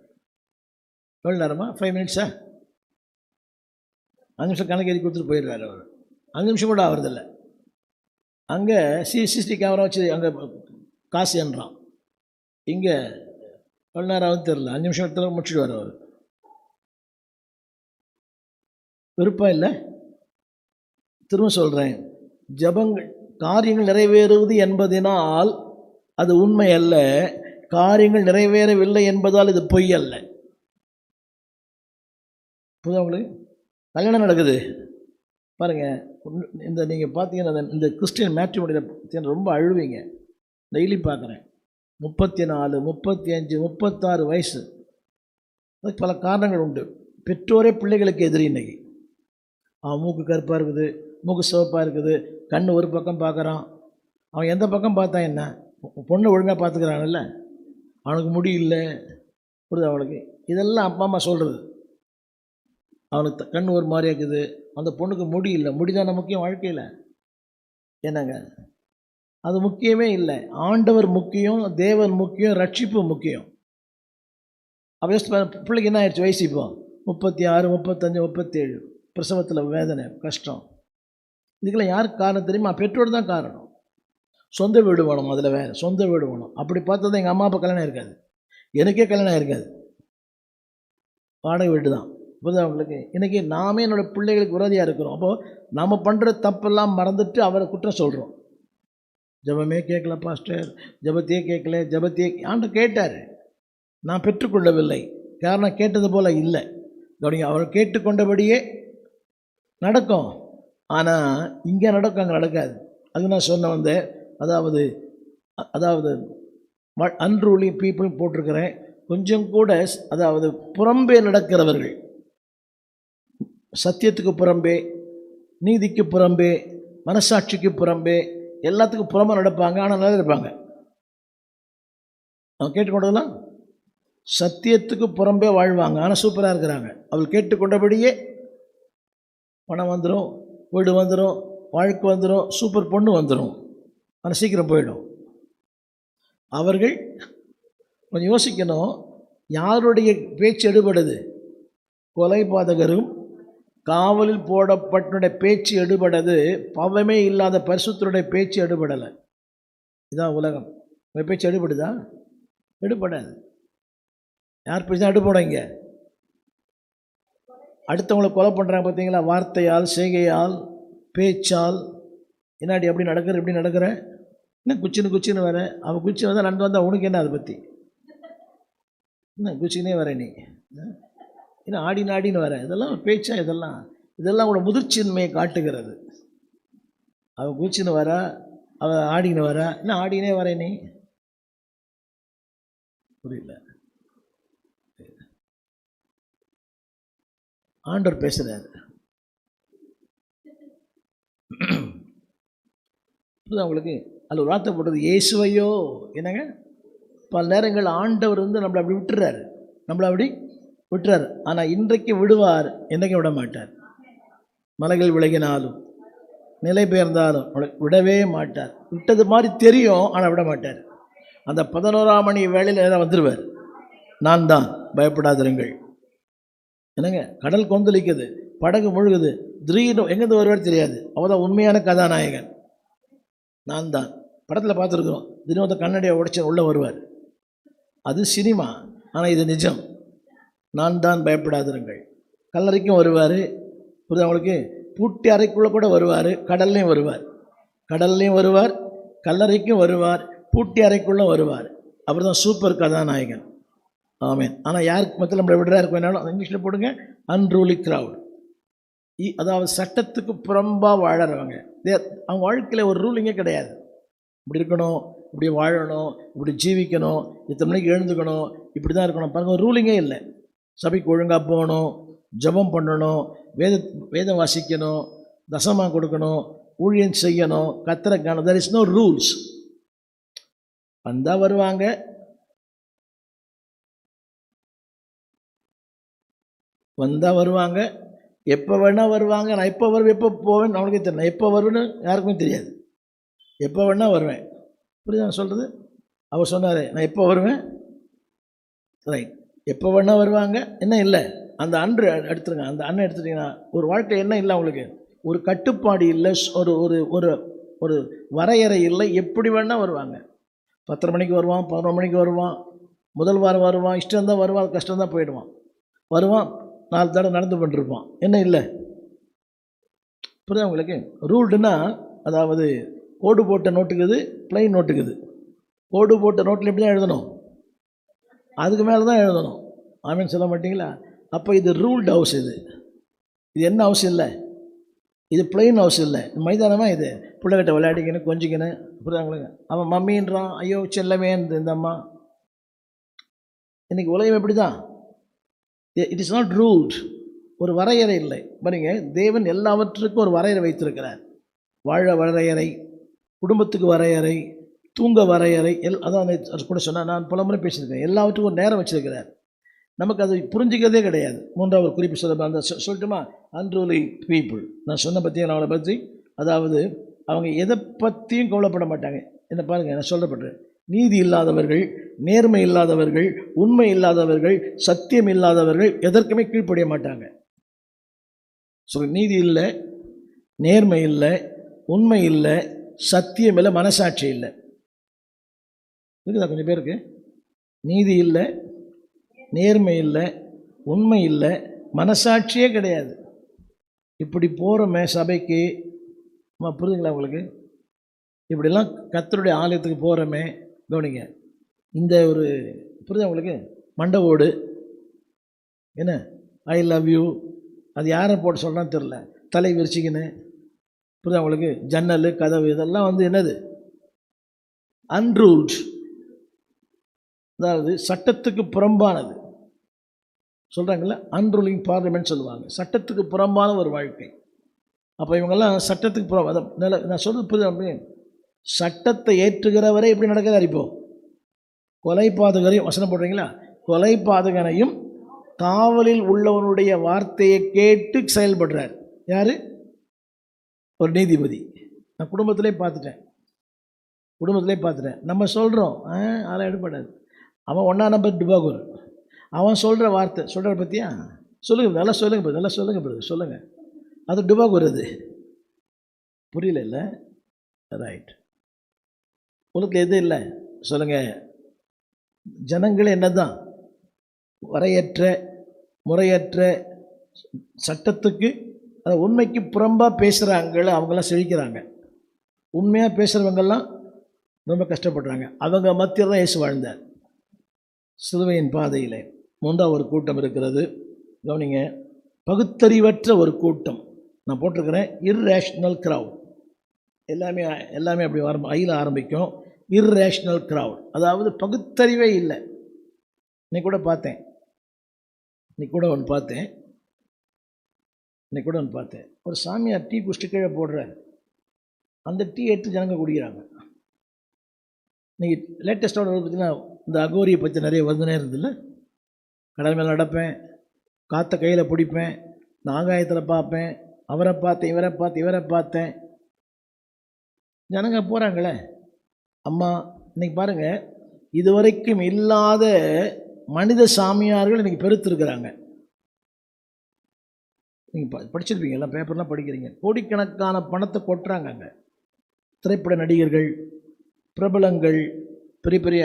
எவ்வளோ நேரமா? 5 மினிட்ஸா? 5 நிமிஷம் கணக்கு எழுதி கொடுத்துட்டு போயிடுவார் அவர். 5 நிமிஷம் கூட ஆகிறதில்ல. அங்கே சிசிடிவி கேமரா வச்சு அங்கே காசு என்றான். இங்கே எவ்வளோ நேரம் ஆகுது தெரில, 5 நிமிஷம் எடுத்து முடிச்சுடுவார் அவர். விருப்பம் இல்லை. திரும்ப சொல்கிறேன், ஜபங்கள் காரியங்கள் நிறைவேறுவது என்பதனால் அது உண்மை அல்ல, காரியங்கள் நிறைவேறவில்லை என்பதால் இது பொய் அல்ல. புரியுதா உங்களுக்கு? கல்யாணம் நடக்குது பாருங்கள். இந்த நீங்கள் பார்த்தீங்கன்னா இந்த கிறிஸ்டியன் மேட்ரிமோனியில் ரொம்ப அழுவீங்க. டெய்லி பார்க்குறேன். 34, 35, 36 வயசு. அதுக்கு பல காரணங்கள் உண்டு. பெற்றோரே பிள்ளைகளுக்கு எதிரி. இன்னைக்கு அவன் மூக்கு கருப்பாக இருக்குது, மூக்கு சிவப்பாக இருக்குது, கண் ஒரு பக்கம் பார்க்குறான். அவன் எந்த பக்கம் பார்த்தா என்ன? பொண்ணை ஒழுங்காக பார்த்துக்கிறான்ல, அவனுக்கு முடி இல்லை. புரியுது அவளுக்கு? இதெல்லாம் அப்பா அம்மா சொல்கிறது. அவனுக்கு கண் ஒரு மாதிரி இருக்குது, அந்த பொண்ணுக்கு முடி இல்லை. முடிதான முக்கியம் வாழ்க்கையில்? என்னங்க, அது முக்கியமே இல்லை. ஆண்டவர் முக்கியம், தேவன் முக்கியம், ரட்சிப்பு முக்கியம். அப்போ பிள்ளைக்கு என்ன ஆயிடுச்சு வயசு? இப்போ 36, 35, 37, பிரசவத்தில் வேதனை, கஷ்டம். இதுக்கெல்லாம் யாருக்கு காரணம் தெரியுமா? பெற்றோர் தான் காரணம். சொந்த வீடு வேணும், அதில் வேறு சொந்த வீடு வேணும். அப்படி பார்த்தா தான் எங்கள் அம்மா அப்பா கல்யாணம் இருக்காது, எனக்கே கல்யாணம் இருக்காது, வாடகை வீடு தான். புரியுதா அவங்களுக்கு? இன்றைக்கி நாமே என்னோடய பிள்ளைகளுக்கு விரோதியாக இருக்கிறோம். அப்போது நம்ம பண்ணுற தப்பெல்லாம் மறந்துட்டு அவரை குற்றம் சொல்கிறோம். ஜபமே கேட்கல பாஸ்டர், ஜபத்தையே கேட்கல, ஜபத்தையே ஆண்டு கேட்டார், நான் பெற்றுக்கொள்ளவில்லை. காரணம் கேட்டது போல் இல்லை. கவனிங்க, அவர் கேட்டுக்கொண்டபடியே நடக்கும். ஆனால் இங்கே நடக்கும், அங்கே நடக்காது. அது நான் சொன்ன வந்து அதாவது அன்ரூலி பீப்புள் போட்டிருக்கிறேன். கொஞ்சம் கூட அதாவது புறம்பே நடக்கிறவர்கள், சத்தியத்துக்கு புறம்பே, நீதிக்கு புறம்பே, மனசாட்சிக்கு புறம்பே, எல்லாத்துக்கும் புறம்பே நடப்பாங்க. ஆனால் நல்லா இருப்பாங்க. அவன் கேட்டுக்கொண்டதெல்லாம் சத்தியத்துக்கு புறம்பே வாழ்வாங்க, ஆனால் சூப்பராக இருக்கிறாங்க. அவள் கேட்டுக்கொண்டபடியே பணம் வந்துடும், வீடு வந்துடும், வாழ்க்கை வந்துடும், சூப்பர் பொண்ணு வந்துடும், ஆனால் சீக்கிரம் போயிடும். அவர்கள் கொஞ்சம் யோசிக்கணும். யாருடைய பேச்சு எடுபடுது? கொலைபாதகரும் காவலில் போடப்பட்ட பேச்சு எடுபடுது. பாவமே இல்லாத பரிசுத்தருடைய பேச்சு எடுபடலை. இதான் உலகம். பேச்சு எடுபடுதா? எடுபடாது. யார் பேச்சு தான் எடுபடும்? இங்கே அடுத்தவங்களை கொலை பண்ணுறாங்க பார்த்தீங்களா? வார்த்தையால், செய்கையால், பேச்சால். என்னாடி அப்படி நடக்கிற, இப்படி நடக்கிற, என்ன குச்சின்னு வர, அவன் குச்சி வந்தால் நடந்து வந்தால் உனக்கு என்ன? அதை பற்றி என்ன குச்சினே வர நீ? என்ன ஆடின்னு வர? இதெல்லாம் பேச்சா? இதெல்லாம் கூட முதிர்ச்சியின்மையை காட்டுகிறது. அவன் குச்சின்னு வர, அவன் ஆடின்னு வர, என்ன ஆடினே வர நீ? புரியல. ஆண்டவர் பேசுகிறார். அவங்களுக்கு அதில் ஒரு வார்த்தை போட்டது, இயேசுவையோ. என்னங்க, பல நேரங்கள் ஆண்டவர் வந்து நம்மளை அப்படி விட்டுறாரு. ஆனால் இன்றைக்கு விடுவார், என்றைக்கும் விட மாட்டார். மலைகள் விலகினாலும், நிலை பெயர்ந்தாலும் விடவே மாட்டார். விட்டது மாதிரி தெரியும், ஆனால் விட மாட்டார். அந்த 11ஆம் மணி வேளையில் நேரம் வந்துடுவார். நான் தான், பயப்படாதிருங்கள். என்னங்க, கடல் கொந்தளிக்குது, படகு முழுகுது, திடீர்னு எங்கேருந்து வருவார் தெரியாது. அவள் தான் உண்மையான கதாநாயகன். நான் தான் படத்தில் பார்த்துருக்குறோம். தினத்தை கண்ணடியை உடைச்ச உள்ளே வருவார். அது சினிமா, ஆனால் இது நிஜம். நான் தான், பயப்படாதிருங்கள். கல்லறைக்கும் வருவார். புரியுது அவங்களுக்கு? பூட்டி அறைக்குள்ளே கூட வருவார். கடல்லையும் வருவார், கல்லறைக்கும் வருவார், பூட்டி அறைக்குள்ளே வருவார். அவர் தான் சூப்பர் கதாநாயகன். ஆமேன். ஆனால் யாருக்கு மத்தியில் நம்மளை விடுறாரு? வேணாலும் இங்கிலீஷில் போடுங்க, அன்ரூலி க்ரௌட். அதாவது சட்டத்துக்கு புறம்பாக வாழறவங்க. அவங்க வாழ்க்கையில் ஒரு ரூலிங்கே கிடையாது. இப்படி இருக்கணும், இப்படி வாழணும், இப்படி ஜீவிக்கணும், இத்தனை மணிக்கு எழுந்துக்கணும், இப்படி தான் இருக்கணும். பாருங்கள், ரூலிங்கே இல்லை. சபைக்கு ஒழுங்காக போகணும், ஜபம் பண்ணணும், வேதம் வாசிக்கணும், தசமாக கொடுக்கணும், ஊழியம் செய்யணும், கத்தரை காணும். there is no rules. வந்தால் வருவாங்க, எப்போ வேணால் வருவாங்க. நான் எப்போ வருவேன், எப்போ போவேன் அவனுக்கே தெரியல. எப்போ வருவேன்னு யாருக்குமே தெரியாது. எப்போ வேணால் வருவேன். புரியுதா நான் சொல்கிறது? அவர் சொன்னார், நான் எப்போ வருவேன், ரைட், எப்போ வேணால் வருவாங்க. என்ன இல்லை, அந்த அன்று எடுத்துருங்க. அந்த அண்ணன் எடுத்துட்டிங்கன்னா ஒரு வாழ்க்கை என்ன இல்லை, அவங்களுக்கு ஒரு கட்டுப்பாடு இல்லை, ஒரு ஒரு ஒரு ஒரு வரையறை இல்லை. எப்படி வேணால் வருவாங்க. 10 மணிக்கு வருவான், 11 மணிக்கு வருவான், முதல் வாரம் வருவான், இஷ்டம் தான் வருவான், கஷ்டம் தான் போயிடுவான். வருவான், 4 தடவை நடந்து பண்ணிருப்பான். என்ன இல்லை, புரியுதா உங்களுக்கு? ரூல்டுன்னா அதாவது கோடு போட்ட நோட்டுக்குது, பிளைன் நோட்டுக்குது. கோடு போட்ட நோட்டில் எப்படி தான் எழுதணும், அதுக்கு மேலே தான் எழுதணும். ஆமீன் சொல்ல மாட்டிங்களா? அப்போ இது ரூல்டு ஹவுஸ். இது என்ன ஹவுஸ் இல்லை, இது பிளைன் ஹவுஸ் இல்லை, மைதானமாக. இது பிள்ளைகிட்ட விளையாடிக்கணும், கொஞ்சிக்கணும். புரியுதாங்களுக்கு? அவன் மம்மின்றான், ஐயோ செல்லமே இந்த அம்மா. இன்றைக்கி உலகம் எப்படி தான், இட் இஸ் நாட் ரூல்ட். ஒரு வரையறை இல்லை. பாருங்க, தேவன் எல்லாவற்றுக்கும் ஒரு வரையறை வைத்திருக்கிறார். வாழ வரையறை, குடும்பத்துக்கு வரையறை, தூங்க வரையறை. அதான் கூட சொன்னால் நான் பல முறை பேசியிருக்கேன். எல்லாவற்றுக்கும் ஒரு நேரம் வச்சிருக்கிறார். நமக்கு அது புரிஞ்சிக்கிறதே கிடையாது. மூன்றாவது குறிப்பு சொல்ல அந்த சொல்லட்டுமா? Unruly people. நான் சொன்ன பற்றி அவளை பற்றி, அதாவது அவங்க எதை பற்றியும் கவலைப்பட மாட்டாங்க. என்ன பாருங்கள், நான் சொல்லப்படுறேன். நீதி இல்லாதவர்கள், நேர்மை இல்லாதவர்கள், உண்மை இல்லாதவர்கள், சத்தியம் இல்லாதவர்கள் எதற்குமே கீழ்ப்படிய மாட்டாங்க. நீதி இல்லை, நேர்மை இல்லை, உண்மை இல்லை, சத்தியம் இல்லை, மனசாட்சி இல்லை. இருக்குதா கொஞ்சம் பேருக்கு? நீதி இல்லை, நேர்மை இல்லை, உண்மை இல்லை, மனசாட்சியே கிடையாது. இப்படி போகிறோமே சபைக்கு, புரியுதுங்களா உங்களுக்கு? இப்படிலாம் கர்த்தருடைய ஆலயத்துக்கு போகிறோமே, கவனிங்க, இந்த ஒரு புரியுதா உங்களுக்கு? மண்டை ஓடு என்ன, ஐ லவ் யூ, அது யாரை போட்டு சொல்கிறான்னு தெரில, தலை விரிச்சிக்கின்னு, புரியுதா உங்களுக்கு? ஜன்னல் கதவு இதெல்லாம் வந்து என்னது? அன்ரூல்ட், அதாவது சட்டத்துக்கு புறம்பானது. சொல்கிறாங்கல்ல, அன்ரூலிங் பார்லிமெண்ட் சொல்லுவாங்க. சட்டத்துக்கு புறம்பான ஒரு வாழ்க்கை. அப்போ இவங்கெல்லாம் சட்டத்துக்கு புறம், அதை நான் சொல்கிறது புரியுது? சட்டத்தை ஏற்றுகிறவரை எப்படி நடக்கிறார்? இப்போது கொலை பாதகரையும் வசனம் போடுறீங்களா? கொலை பாதகனையும் காவலில் உள்ளவனுடைய வார்த்தையை கேட்டு செயல்படுறார். யார்? ஒரு நீதிபதி. நான் குடும்பத்திலே பார்த்துட்டேன். நம்ம சொல்கிறோம், அதெல்லாம் எடுப்படாது. அவன் 1ஆம் நம்பர் டிபாகூர், அவன் சொல்கிற வார்த்தை சொல்கிற பற்றியா? சொல்லுங்கள், நல்லா சொல்லுங்கள். அது டிபாகூர், அது புரியல இல்லை? ரைட். உங்களுக்கு எது இல்லை சொல்லுங்கள். ஜனங்களே என்ன தான் வரையற்ற, முறையற்ற, சட்டத்துக்கு அதை உண்மைக்கு புறம்பாக பேசுகிறாங்கள, அவங்களாம் செழிக்கிறாங்க. உண்மையாக பேசுகிறவங்கெல்லாம் ரொம்ப கஷ்டப்படுறாங்க. அவங்க மத்தியில் தான் இயேசு வாழ்ந்தார், சிலுவையின் பாதையில். மூன்றாவது ஒரு கூட்டம் இருக்கிறது, கவனிங்க. பகுத்தறிவற்ற ஒரு கூட்டம். நான் போட்டிருக்கிறேன், இர்ரேஷ்னல் க்ரௌட். எல்லாமே அப்படி ஐயில் ஆரம்பிக்கும். இர்ரேஷ்னல் க்ரௌட், அதாவது பகுத்தறிவே இல்லை. இன்னைக்கு கூட ஒன்று பார்த்தேன். ஒரு சாமியார் டீ குடிச்சிட்டு கீழே போடுற அந்த டீ எடுத்து ஜனங்க குடிக்கிறாங்க. இன்னைக்கு லேட்டஸ்டோட பார்த்தீங்கன்னா இந்த அகோரியை பற்றி நிறைய வருதுனே இருந்ததில்ல. கடல் மேலே நடப்பேன், காற்றை கையில் பிடிப்பேன், நான் ஆகாயத்தில் பார்ப்பேன், அவரை பார்த்தேன், இவரை பார்த்தேன். ஜனங்க போகிறாங்களே. அம்மா, இன்னைக்கு பாருங்கள், இதுவரைக்கும் இல்லாத மனித சாமியார்கள் இன்றைக்கி பெருத்திருக்கிறாங்க. நீங்கள் படிச்சிருப்பீங்க, எல்லாம் பேப்பர்லாம் படிக்கிறீங்க. கோடிக்கணக்கான பணத்தை கொட்டுறாங்க அங்கே. திரைப்பட நடிகர்கள், பிரபலங்கள், பெரிய பெரிய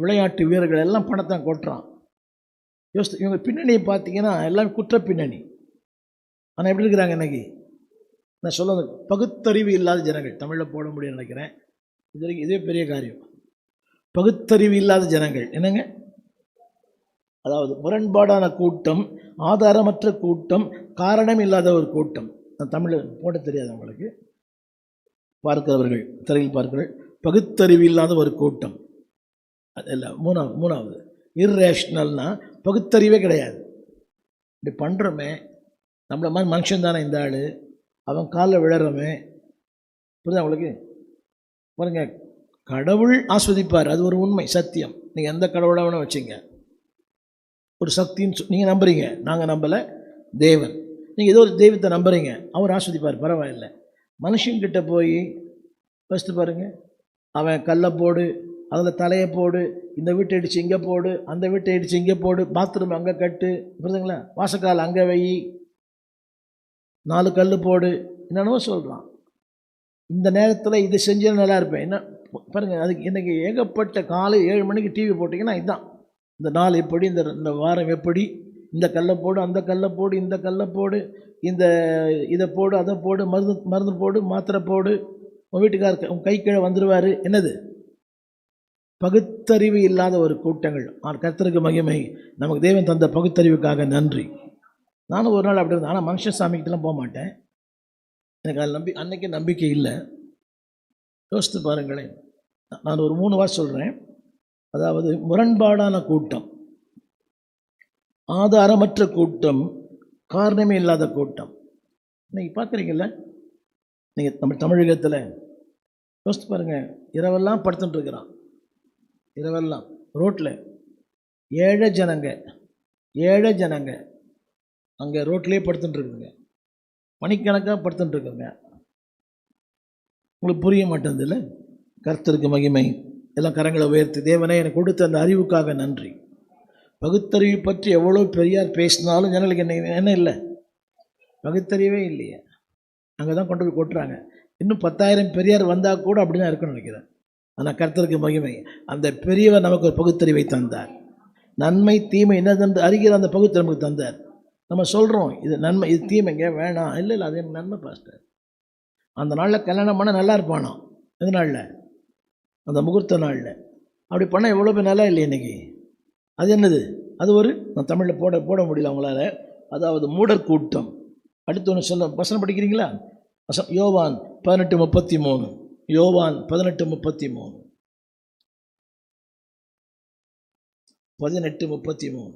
விளையாட்டு வீரர்கள் எல்லாம் பணத்தை கொட்டுறான். இவங்க பின்னணியை பார்த்தீங்கன்னா எல்லாம் குற்ற பின்னணி. ஆனால் எப்படி இருக்கிறாங்க இன்னைக்கு? நான் சொல்ல, பகுத்தறிவு இல்லாத ஜனங்கள், தமிழில் போட முடியும்னு நினைக்கிறேன். இதே பெரிய காரியம். பகுத்தறிவு இல்லாத ஜனங்கள் என்னங்க? அதாவது முரண்பாடான கூட்டம், ஆதாரமற்ற கூட்டம், காரணம் இல்லாத ஒரு கூட்டம். நான் தமிழில் போட தெரியாது உங்களுக்கு, பார்க்கிறவர்கள் திரையில் பார்க்கிறவர்கள். பகுத்தறிவு இல்லாத ஒரு கூட்டம். அதெல்லாம் மூணாவது இர்ரேஷ்னல்னா பகுத்தறிவே கிடையாது. இப்படி பண்ணுறோமே, நம்மளை மாதிரி மனுஷன் தானே இந்த ஆள், அவன் காலில் விழறோமே. புரியுதா உங்களுக்கு? பாருங்க, கடவுள் ஆஸ்வதிப்பார், அது ஒரு உண்மை, சத்தியம். நீங்கள் எந்த கடவுளை வேணால் வச்சுங்க, ஒரு சக்தின்னு நீங்கள் நம்புறீங்க. நாங்கள் நம்பலை, தேவன். நீங்கள் ஏதோ ஒரு தெய்வத்தை நம்புறீங்க, அவர் ஆஸ்வதிப்பார், பரவாயில்லை. மனுஷன்கிட்ட போய் ஃபஸ்ட்டு பாருங்கள், அவன் கல்லை போடு, அதில் தலையை போடு, இந்த வீட்டை அடித்து இங்கே போடு, அந்த வீட்டை அடித்து இங்கே போடு, பாத்ரூம் அங்கே கட்டு, புரியுதுங்களா, வாசக்கால் அங்கே வை, 4 கல் போடு, என்னென்னவோ சொல்கிறான். இந்த நேரத்தில் இது செஞ்சு நல்லா இருப்பேன். என்ன பாருங்கள், அதுக்கு இன்றைக்கி ஏகப்பட்ட காலை 7 மணிக்கு டிவி போட்டிங்கன்னா இதுதான், இந்த நாள் எப்படி, இந்த வாரம் எப்படி, இந்த கல்லை போடு, அந்த கல்லை போடு, இந்த கல்லை போடு, இதை போடு, அதை போடு, மருந்து போடு, மாத்திரை போடு, உன் வீட்டுக்காரர் உன் கை கீழே வந்துடுவார். என்னது? பகுத்தறிவு இல்லாத ஒரு கூட்டங்கள். கர்த்தருக்கு மகிமை. நமக்கு தேவன் தந்த பகுத்தறிவுக்காக நன்றி. நானும் ஒரு நாள் அப்படி இருந்தேன். ஆனால் மனுஷன் சாமிக்கிட்டலாம் போக மாட்டேன். எனக்கு அதில் அன்னைக்கு நம்பிக்கை இல்லை. யோசித்து பாருங்களேன். நான் ஒரு 3 வாரம் சொல்கிறேன். அதாவது முரண்பாடான கூட்டம், ஆதாரமற்ற கூட்டம், காரணமே இல்லாத கூட்டம். இன்னைக்கு பார்க்குறீங்கல்ல, நீங்கள் நம்ம தமிழகத்தில் யோசித்து பாருங்கள். இரவெல்லாம் படுத்துட்டு இருக்கிறான், இரவெல்லாம் ரோட்டில் ஏழை ஜனங்க, ஏழை ஜனங்க அங்கே ரோட்லேயே படுத்துட்டு இருக்குங்க, மணிக்கணக்காக படுத்துட்டு இருக்குங்க. உங்களுக்கு புரிய மாட்டேங்குது இல்லை? கர்த்தருக்கு மகிமை. எல்லாம் கரங்களை உயர்த்தி, தேவனே எனக்கு கொடுத்த அந்த அறிவுக்காக நன்றி. பகுத்தறிவு பற்றி எவ்வளோ பெரியார் பேசினாலும் ஜனங்களுக்கு என்ன இல்லை, பகுத்தறிவே இல்லையே. அங்கே தான் கொண்டு போய் கொட்டுறாங்க. இன்னும் 10,000 பெரியார் வந்தால் கூட அப்படி தான் இருக்குன்னு நினைக்கிறேன். ஆனால் கர்த்தருக்கு மகிமை, அந்த பெரியவர் நமக்கு ஒரு பகுத்தறிவை தந்தார். நன்மை தீமை என்னதென்று அறிகிற அந்த பகுத்தறிவு நமக்கு தந்தார். நம்ம சொல்கிறோம் இது நன்மை இது தீமைங்க வேணாம், இல்லை இல்லை அது எனக்கு நன்மை பாஸ்டர். அந்த நாளில் கல்யாணம் பண்ணால் நல்லா இருப்பானோ, எந்த நாளில்? அந்த முகூர்த்த நாளில். அப்படி பண்ணால் எவ்வளோ பேர் நல்லா இல்லை இன்றைக்கி. அது என்னது? அது ஒரு நான் தமிழில் போட முடியல அவங்களால. அதாவது மூடர் கூட்டம். அடுத்து ஒன்று சொல்ல, வசனம் படிக்கிறீங்களா? யோவான் 18:33. யோவான் 18:33. 18:33.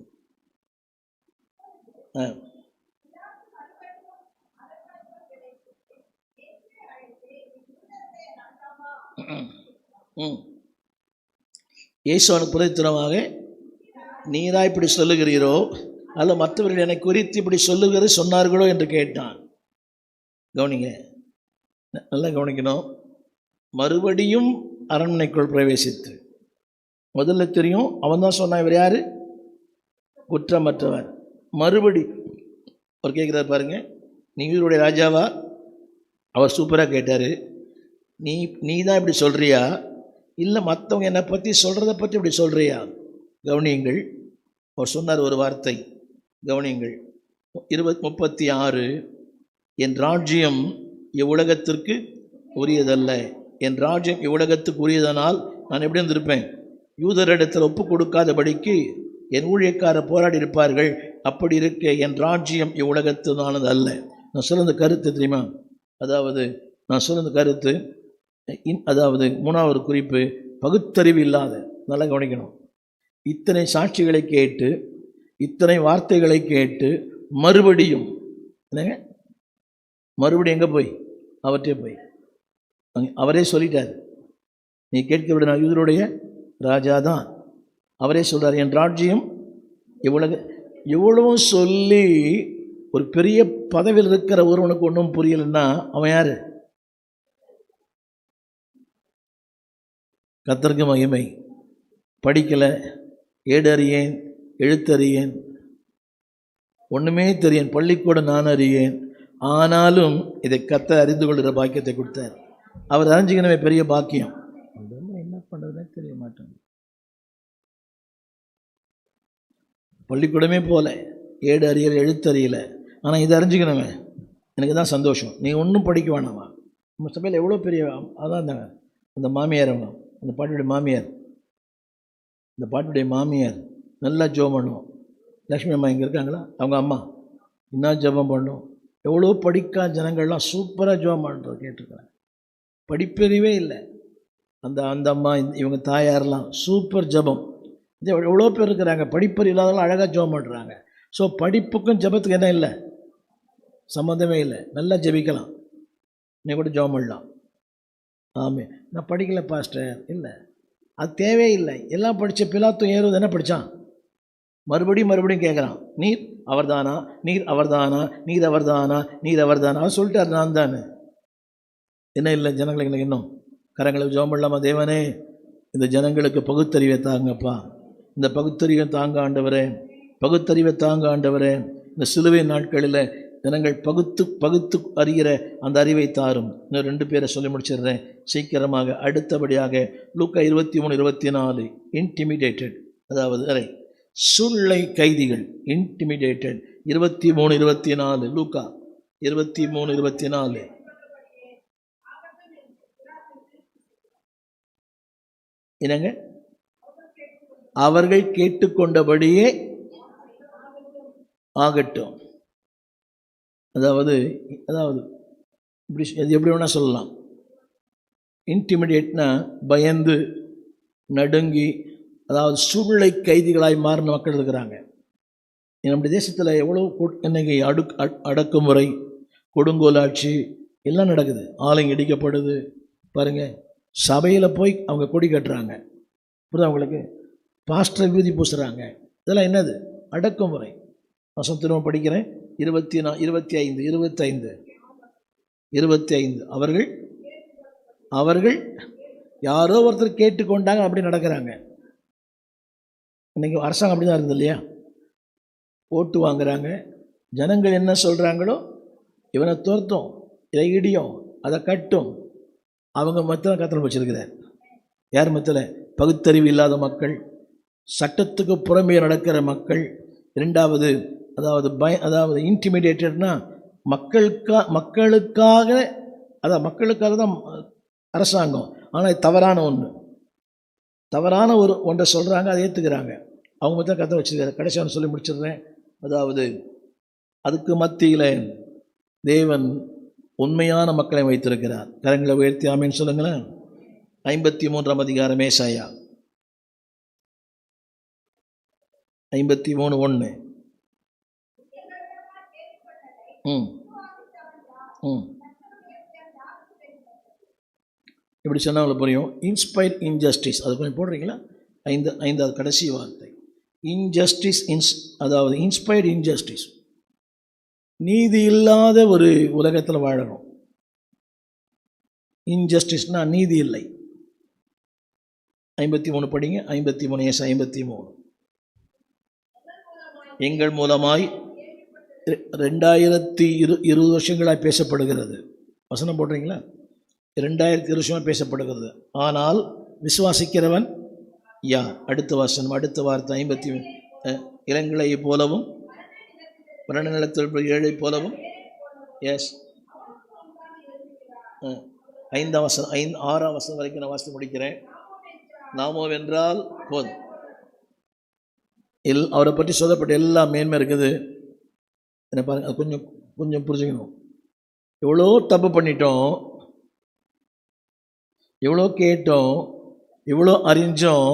இயேசுவானுக்கு புதைத்திரமாக, நீரா இப்படி சொல்லுகிறீரோ அல்ல மற்றவர்கள் என்னை குறித்து இப்படி சொன்னார்களோ என்று கேட்டான். கவனிங்க, நல்லா கவனிக்கணும். மறுபடியும் அரண்மனைக்குள் பிரவேசித்து, முதல்ல தெரியும் அவன் தான் சொன்னான், இவர் யார்? குற்றமற்றவர். மறுபடி அவர் கேட்குறாரு பாருங்க, நீ இவருடைய ராஜாவா? அவர் சூப்பராக கேட்டார். நீ தான் இப்படி சொல்கிறியா, இல்லை மற்றவங்க என்னை பற்றி சொல்கிறத பற்றி இப்படி சொல்கிறியா? கவனியுங்கள், அவர் சொன்னார் ஒரு வார்த்தை, கவனியுங்கள். 36. என் ராஜ்யம் இவ்வுலகத்திற்கு உரியதல்ல. என் ராஜ்யம் இவ்வுலகத்துக்கு உரியதனால் நான் எப்படி இருந்திருப்பேன்? யூதரிடத்தில் ஒப்பு கொடுக்காதபடிக்கு என் ஊழியக்காரர் போராடி இருப்பார்கள். அப்படி இருக்க என் ராஜ்யம் இவ்வுலகத்தினானது அல்ல. நான் சொல்லுற கருத்து தெரியுமா? அதாவது நான் சொல்லுற கருத்து, அதாவது 3வது குறிப்பு, பகுத்தறிவு இல்லாத. நல்லா கவனிக்கணும். இத்தனை சாட்சிகளை கேட்டு, இத்தனை வார்த்தைகளை கேட்டு, மறுபடியும் என்னங்க, மறுபடியும் எங்கே போய்? அவர்கிட்டே போய் அவரே சொல்லிட்டார், நீ கேட்க விட நான் யூதருடைய ராஜா தான். அவரே சொல்கிறார், என் ராஜ்யம் இவ்வளவும் சொல்லி ஒரு பெரிய பதவியில் இருக்கிற ஒருவனுக்கு ஒன்றும் புரியலைன்னா அவன் யார்? கர்த்தருக்கு மகிமை. படிக்கலை, ஏடு அறியேன், எழுத்தறியேன், ஒன்றுமே தெரியேன், பள்ளிக்கூடம் நான் அறியேன், ஆனாலும் இதை கர்த்தர் அறிந்து கொள்கிற பாக்கியத்தை கொடுத்தார். அவர் அறிஞ்சிக்கணுமே பெரிய பாக்கியம். என்ன பண்ணுறதுனே தெரிய மாட்டேன். பள்ளிக்கூடமே போல, ஏடு அறியலை, எழுத்தறியலை, ஆனால் இதை அறிஞ்சிக்கணுமே, எனக்கு தான் சந்தோஷம். நீ ஒன்றும் படிக்க வேணாமா? நம்ம சபையில் எவ்வளோ பெரிய அதான் இருந்தாங்க. அந்த மாமியார், அவங்க அந்த பாட்டுடைய மாமியார், இந்த பாட்டுடைய மாமியார் நல்லா ஜெபம் பண்ணுவோம். லக்ஷ்மி அம்மா இங்கே இருக்காங்களா? அவங்க அம்மா என்ன ஜெபம் பண்ணும். எவ்வளோ படிக்காத ஜனங்கள்லாம் சூப்பராக ஜெபம் பண்ணுறது கேட்டிருக்கிறேன். படிப்பறிவே இல்லை அந்த அம்மா, இவங்க தாயாரெலாம் சூப்பர் ஜெபம். இது எவ்வளோ பேர் இருக்கிறாங்க படிப்பறிவு இல்லாதவங்களாம் அழகாக ஜெபம் பண்ணுறாங்க. ஸோ படிப்புக்கும் ஜெபத்துக்கு என்ன இல்லை, சம்மந்தமே இல்லை. நல்லா ஜெபிக்கலாம், நீ கூட ஜெபம் பண்ணலாம். ஆமே, நான் படிக்கலை பாஸ்டர், இல்லை அது தேவையில்லை. எல்லாம் படித்த பிலாத்தும் ஏறுவது என்ன படித்தான்? மறுபடியும் கேட்குறான், நீர் அவர்தானா, நீர் அவர்தானா, நீர் அவர்தானா, நீர் அவர்தானா. அவர் சொல்லிட்டார், நான் தானே. என்ன இல்லை ஜனங்களுக்கு எனக்கு இன்னும் கரங்களுக்கு ஜெபம் பண்ணலாமா? தேவனே, இந்த ஜனங்களுக்கு பகுத்தறிவை தாங்கப்பா, இந்த பகுத்தறிவை தாங்க ஆண்டவரே, பகுத்தறிவை தாங்க ஆண்டவரே. இந்த சிலுவை நாட்களில் ஜனங்கள் பகுத்து அறிகிற அந்த அறிவை தாரும். இன்னும் 2 பேரை சொல்லி முடிச்சிடுறேன் சீக்கிரமாக. அடுத்தபடியாக லூக்கா 23:24. இன்டிமிடேட்டட், அதாவது சூழ்நிலை கைதிகள். இன்டிமிடேட்டட் 23:24. லூக்கா 23:24. என்னங்க? அவர்கள் கேட்டுக்கொண்டபடியே ஆகட்டும். அதாவது இப்படி எப்படி வேணால் சொல்லலாம். இன்டிமிடேட்னா பயந்து நடுங்கி, அதாவது சூழ்நிலை கைதிகளாய் மாறின மக்கள் இருக்கிறாங்க. நம்முடைய தேசத்தில் எவ்வளோ இன்னைக்கு அடக்குமுறை, கொடுங்கோலாட்சி எல்லாம் நடக்குது. ஆளுங்க இடிக்கப்படுது பாருங்கள். சபையில் போய் அவங்க கொடி கட்டுறாங்க, புரியுது அவங்களுக்கு? பாஸ்டர் விபூதி பூசுகிறாங்க. இதெல்லாம் என்னது? அடக்குமுறை. வசனம் திரும்ப படிக்கிறேன். 25 அவர்கள் அவர்கள் யாரோ ஒருத்தர் கேட்டுக்கொண்டாங்க, அப்படி நடக்கிறாங்க. இன்றைக்கி அரசாங்கம் அப்படி தான் இருக்குது இல்லையா? ஓட்டு வாங்குறாங்க, ஜனங்கள் என்ன சொல்கிறாங்களோ இவனை துரத்தும், இதை இடியும், அதை கட்டும். அவங்க மத்தியில் கத்தல் வச்சிருக்கிறார். யார் மத்தியில்? பகுத்தறிவு இல்லாத மக்கள், சட்டத்துக்கு புறமே நடக்கிற மக்கள். இரண்டாவது அதாவது இன்டிமிடேட்டட்னா மக்களுக்காக தான் அரசாங்கம். ஆனால் தவறான ஒன்றை சொல்கிறாங்க, அதை ஏற்றுக்கிறாங்க. அவங்க மத்தியில் கத்த வச்சிருக்காரு. கடைசியாக சொல்லி முடிச்சிடுறேன். அதாவது அதுக்கு மத்தியில் தேவன் உண்மையான மக்களை வைத்திருக்கிறார். கரங்களை உயர்த்தி ஆமேன்னு சொல்லுங்களேன். 53ஆம் அதிகாரம் ஏசாயா 53:1. இப்படி சொன்னால் உங்களுக்கு புரியும். இன்ஸ்பைர் இன்ஜஸ்டிஸ், அது கொஞ்சம் போடுறீங்களா? ஐந்தாவது கடைசி வார்த்தை இன்ஜஸ்டிஸ். அதாவது இன்ஸ்பைர்ட் இன்ஜஸ்டிஸ், நீதி இல்லாத ஒரு உலகத்தில் வாழணும். இன்ஜஸ்டிஸ்னால் நீதி இல்லை. 53 படிங்க. 53 ஏசா 53. எங்கள் மூலமாய் 2020 வருஷங்களாக பேசப்படுகிறது. வசனம் போடுறீங்களா? 2020 வருஷமாக பேசப்படுகிறது. ஆனால் விசுவாசிக்கிறவன் யார்? அடுத்த வார்த்தை 50. இளங்களை போலவும் மரண நிலத்தில் ஏழை போலவும். எஸ், 5ஆம் வசனம் 6ஆம் வசனம் வரைக்கும் நான் வாசித்து முடிக்கிறேன். நாமோ வென்றால் போதும். அவரை பற்றி சொல்லப்பட்ட எல்லா மேன்மை இருக்குது. என்ன பாருங்க, அது கொஞ்சம் புரிஞ்சுக்கணும். எவ்வளோ தப்பு பண்ணிட்டோம், எவ்வளோ கேட்டோம், எவ்வளோ அறிஞ்சோம்.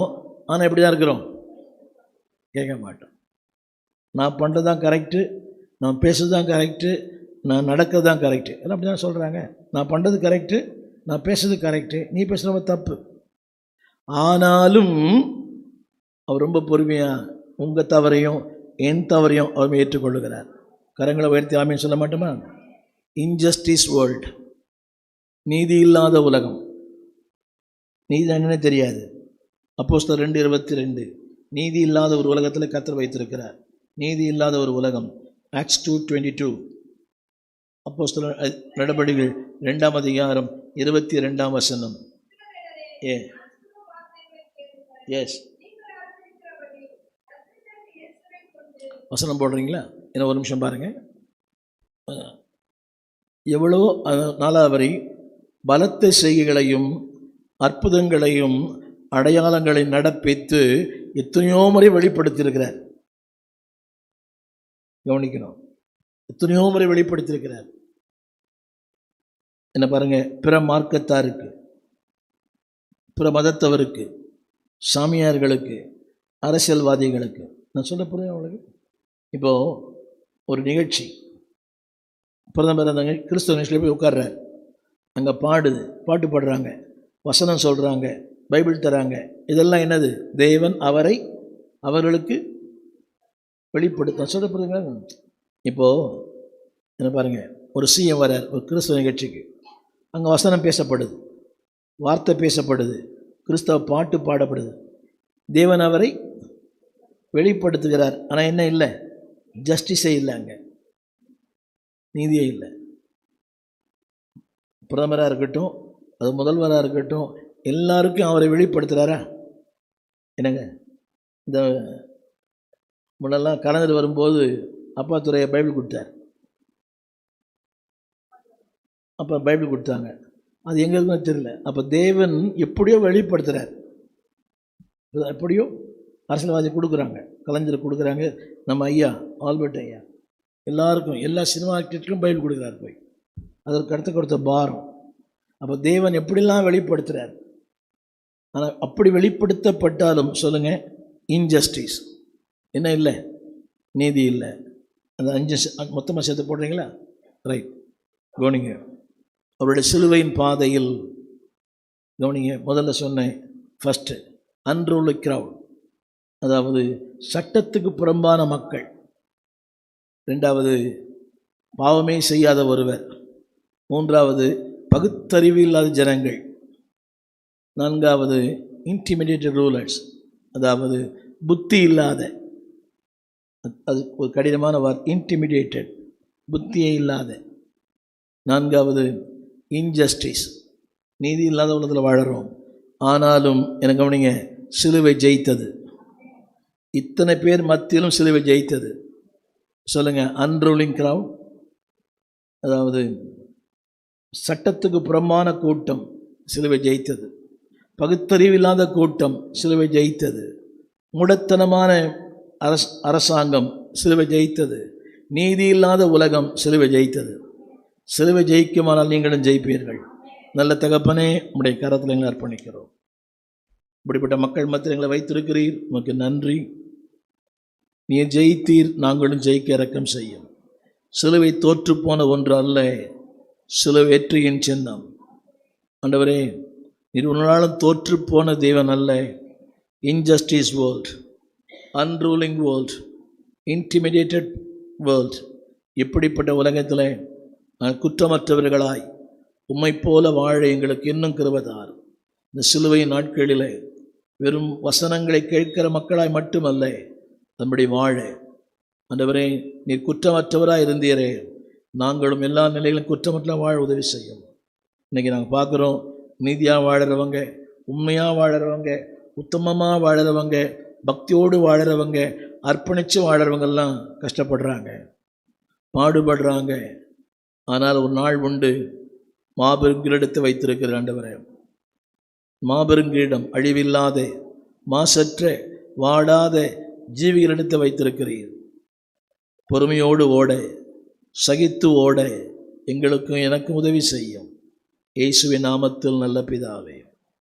ஆனால் எப்படி தான் இருக்கிறோம்? கேட்க மாட்டோம். நான் பண்ணுறது தான் கரெக்டு, நான் பேசுறது தான் கரெக்டு, நான் நடக்கிறது தான் கரெக்டு. எல்லாம் அப்படி தான் சொல்கிறாங்க. நான் பண்ணுறது கரெக்டு, நான் பேசுறது கரெக்டு, நீ பேசுகிறவங்க தப்பு. ஆனாலும் அவர் ரொம்ப பொறுமையாக உங்கள் தவறையும் என் தவறையும் அவர் ஏற்றுக்கொள்ளுகிறார். கரங்களை உயர்த்தி ஆமேன்னு சொல்ல மாட்டோமா? இன்ஜஸ்டிஸ் வேர்ல்டு, நீதி இல்லாத உலகம். நீதி என்னன்னு தெரியாது. அப்போஸ்தலர் 2:22, நீதி இல்லாத ஒரு உலகத்தில் கர்த்தர் வைத்திருக்கிறார். நீதி இல்லாத ஒரு உலகம். ஆக்ட்ஸ் 2:22. அப்போஸ்தலர் நடபடிகள் 2ஆம் அதிகாரம் 22ஆம் வசனம். எஸ், வசனம் போடுறீங்களா? என்ன ஒரு நிமிஷம் பாருங்கள். எவ்வளோ 4ஆவது வரி, பலத்த செய்கைகளையும் அற்புதங்களையும் அடையாளங்களை நடப்பித்து எத்தனையோ முறை வெளிப்படுத்தியிருக்கிறார். கவனிக்கணும், எத்தனையோ முறை வெளிப்படுத்தியிருக்கிறார். என்ன பாருங்க, பிற மார்க்கத்தாருக்கு, பிற மதத்தவருக்கு, சாமியார்களுக்கு, அரசியல்வாதிகளுக்கு. நான் சொல்ல புரியும் அவங்களுக்கு? இப்போது ஒரு நிகழ்ச்சி, பிரதமர் அந்த கிறிஸ்தவ நிகழ்ச்சியில் போய் உட்கார்றார். அங்கே பாட்டு பாடுறாங்க, வசனம் சொல்கிறாங்க, பைபிள் தராங்க. இதெல்லாம் என்னது? தேவன் அவர்களுக்கு வெளிப்படுத்த சொல்லப்படுங்க. இப்போது என்ன பாருங்கள், ஒரு சிஎம் வரார் ஒரு கிறிஸ்தவ நிகழ்ச்சிக்கு. அங்கே வசனம் பேசப்படுது, வார்த்தை பேசப்படுது, கிறிஸ்தவ பாட்டு பாடப்படுது. தேவன் அவரை வெளிப்படுத்துகிறார். ஆனால் என்ன இல்லை? ஜஸ்டிஸே இல்லை, அங்கே நீதியே இல்லை. பிரதமராக இருக்கட்டும், அது முதல்வராக இருக்கட்டும், எல்லாருக்கும் அவரை வெளிப்படுத்துகிறாரா? என்னங்க, இந்த முன்னெல்லாம் கலைஞர் வரும்போது அப்பா துறையை பைபிள் கொடுத்தார். அப்போ பைபிள் கொடுத்தாங்க, அது எங்களுக்கும் தெரியல. அப்போ தேவன் எப்படியோ வெளிப்படுத்துகிறார். எப்படியோ அரசியல்வாதி கொடுக்குறாங்க, கலைஞர் கொடுக்குறாங்க, நம்ம ஐயா ஆல்பர்ட் ஐயா எல்லாருக்கும், எல்லா சினிமா ஆக்டருக்கும் பைபிள் கொடுக்குறாரு போய். அதற்கு அடுத்த கொடுத்த பாரம். அப்போ தேவன் எப்படிலாம் வெளிப்படுத்துகிறார். ஆனால் அப்படி வெளிப்படுத்தப்பட்டாலும் சொல்லுங்கள், இன்ஜஸ்டிஸ் என்ன இல்லை? நீதி இல்லை. அந்த 5 மொத்தமாக சேர்த்து போடுறீங்களா? ரைட், கவனிங்க. அவருடைய சிலுவையின் பாதையில் கவனிங்க. முதல்ல சொன்னேன், ஃபஸ்ட்டு அன்ரூலி க்ரௌட், அதாவது சட்டத்துக்கு புறம்பான மக்கள். ரெண்டாவது பாவமே செய்யாத ஒருவர். மூன்றாவது பகுத்தறிவு இல்லாத ஜனங்கள். நான்காவது இன்டிமிடேட்டட் ரூலர்ஸ், அதாவது புத்தி இல்லாத, அது ஒரு கடினமான வார்த்தை, இன்டிமிடேட்டட், புத்தியே இல்லாத. நான்காவது இன்ஜஸ்டிஸ், நீதி இல்லாத உலகத்தில் வாழறோம். ஆனாலும் எனக்கு கவனிங்க, சிலுவை ஜெயித்தது. இத்தனை பேர் மத்தியிலும் சிலுவை ஜெயித்தது. சொல்லுங்கள், அன்ரூலிங் கிரவுட், அதாவது சட்டத்துக்கு புறம்பான கூட்டம் சிலுவை ஜெயித்தது. பகுத்தறிவில்லாத கூட்டம் சிலுவை ஜெயித்தது. முடத்தனமான அரசாங்கம் சிலுவை ஜெயித்தது. நீதி இல்லாத உலகம் சிலுவை ஜெயித்தது. சிலுவை ஜெயிக்குமானால் நீங்களும் ஜெயிப்பீர்கள். நல்ல தகப்பனே, உங்களுடைய கரத்தில் எங்களை அர்ப்பணிக்கிறோம். இப்படிப்பட்ட மக்கள் மத்தியில் எங்களை வைத்திருக்கிறீர், உமக்கு நன்றி. நீர் ஜெயித்தீர், நாங்களும் ஜெயிக்க இரக்கம் செய்யும். சிலுவை தோற்று போன ஒன்று அல்ல, சிலுவை வெற்றியின் சின்னம். ஆண்டவரே, நீர் ஒரு நாளும் தோற்று போன தேவன் அல்ல. Injustice world, unruling world, intimidated world, இப்படிப்பட்ட உலகத்தில் குற்றமற்றவர்களாய் உம்மை போல வாழ எங்களுக்கு இன்னும் கிருபை தாரும். இந்த சிலுவையின் நாட்களில் வெறும் வசனங்களை கேட்கிற மக்களாய் மட்டுமல்ல, நம்முடைய வாழ ஆண்டவரே, நீர் குற்றமற்றவராக இருந்தீரே, நாங்களும் எல்லா நிலையிலும் குற்றமற்ற வாழ உதவி செய்யும். இன்றைக்கி நாங்கள் பார்க்குறோம், நீதியாக வாழறவங்க, உண்மையாக வாழறவங்க, உத்தமமாக வாழறவங்க, பக்தியோடு வாழறவங்க, அர்ப்பணித்து வாழறவங்கெல்லாம் கஷ்டப்படுறாங்க, பாடுபடுறாங்க. ஆனால் ஒரு நாள் உண்டு, மாபெரும் கிரீடத்தை வைத்திருக்கிற ஆண்டவரே, மாபெரும் கிரீடம், அழிவில்லாத மாசற்ற வாடாத ஜீவிகளிடத்தை வைத்திருக்கிறீர். பொறுமையோடு ஓட, சகித்து ஓட எங்களுக்கும் எனக்கும் உதவி செய்யும். இயேசுவின் நாமத்தில் நல்ல பிதாவே.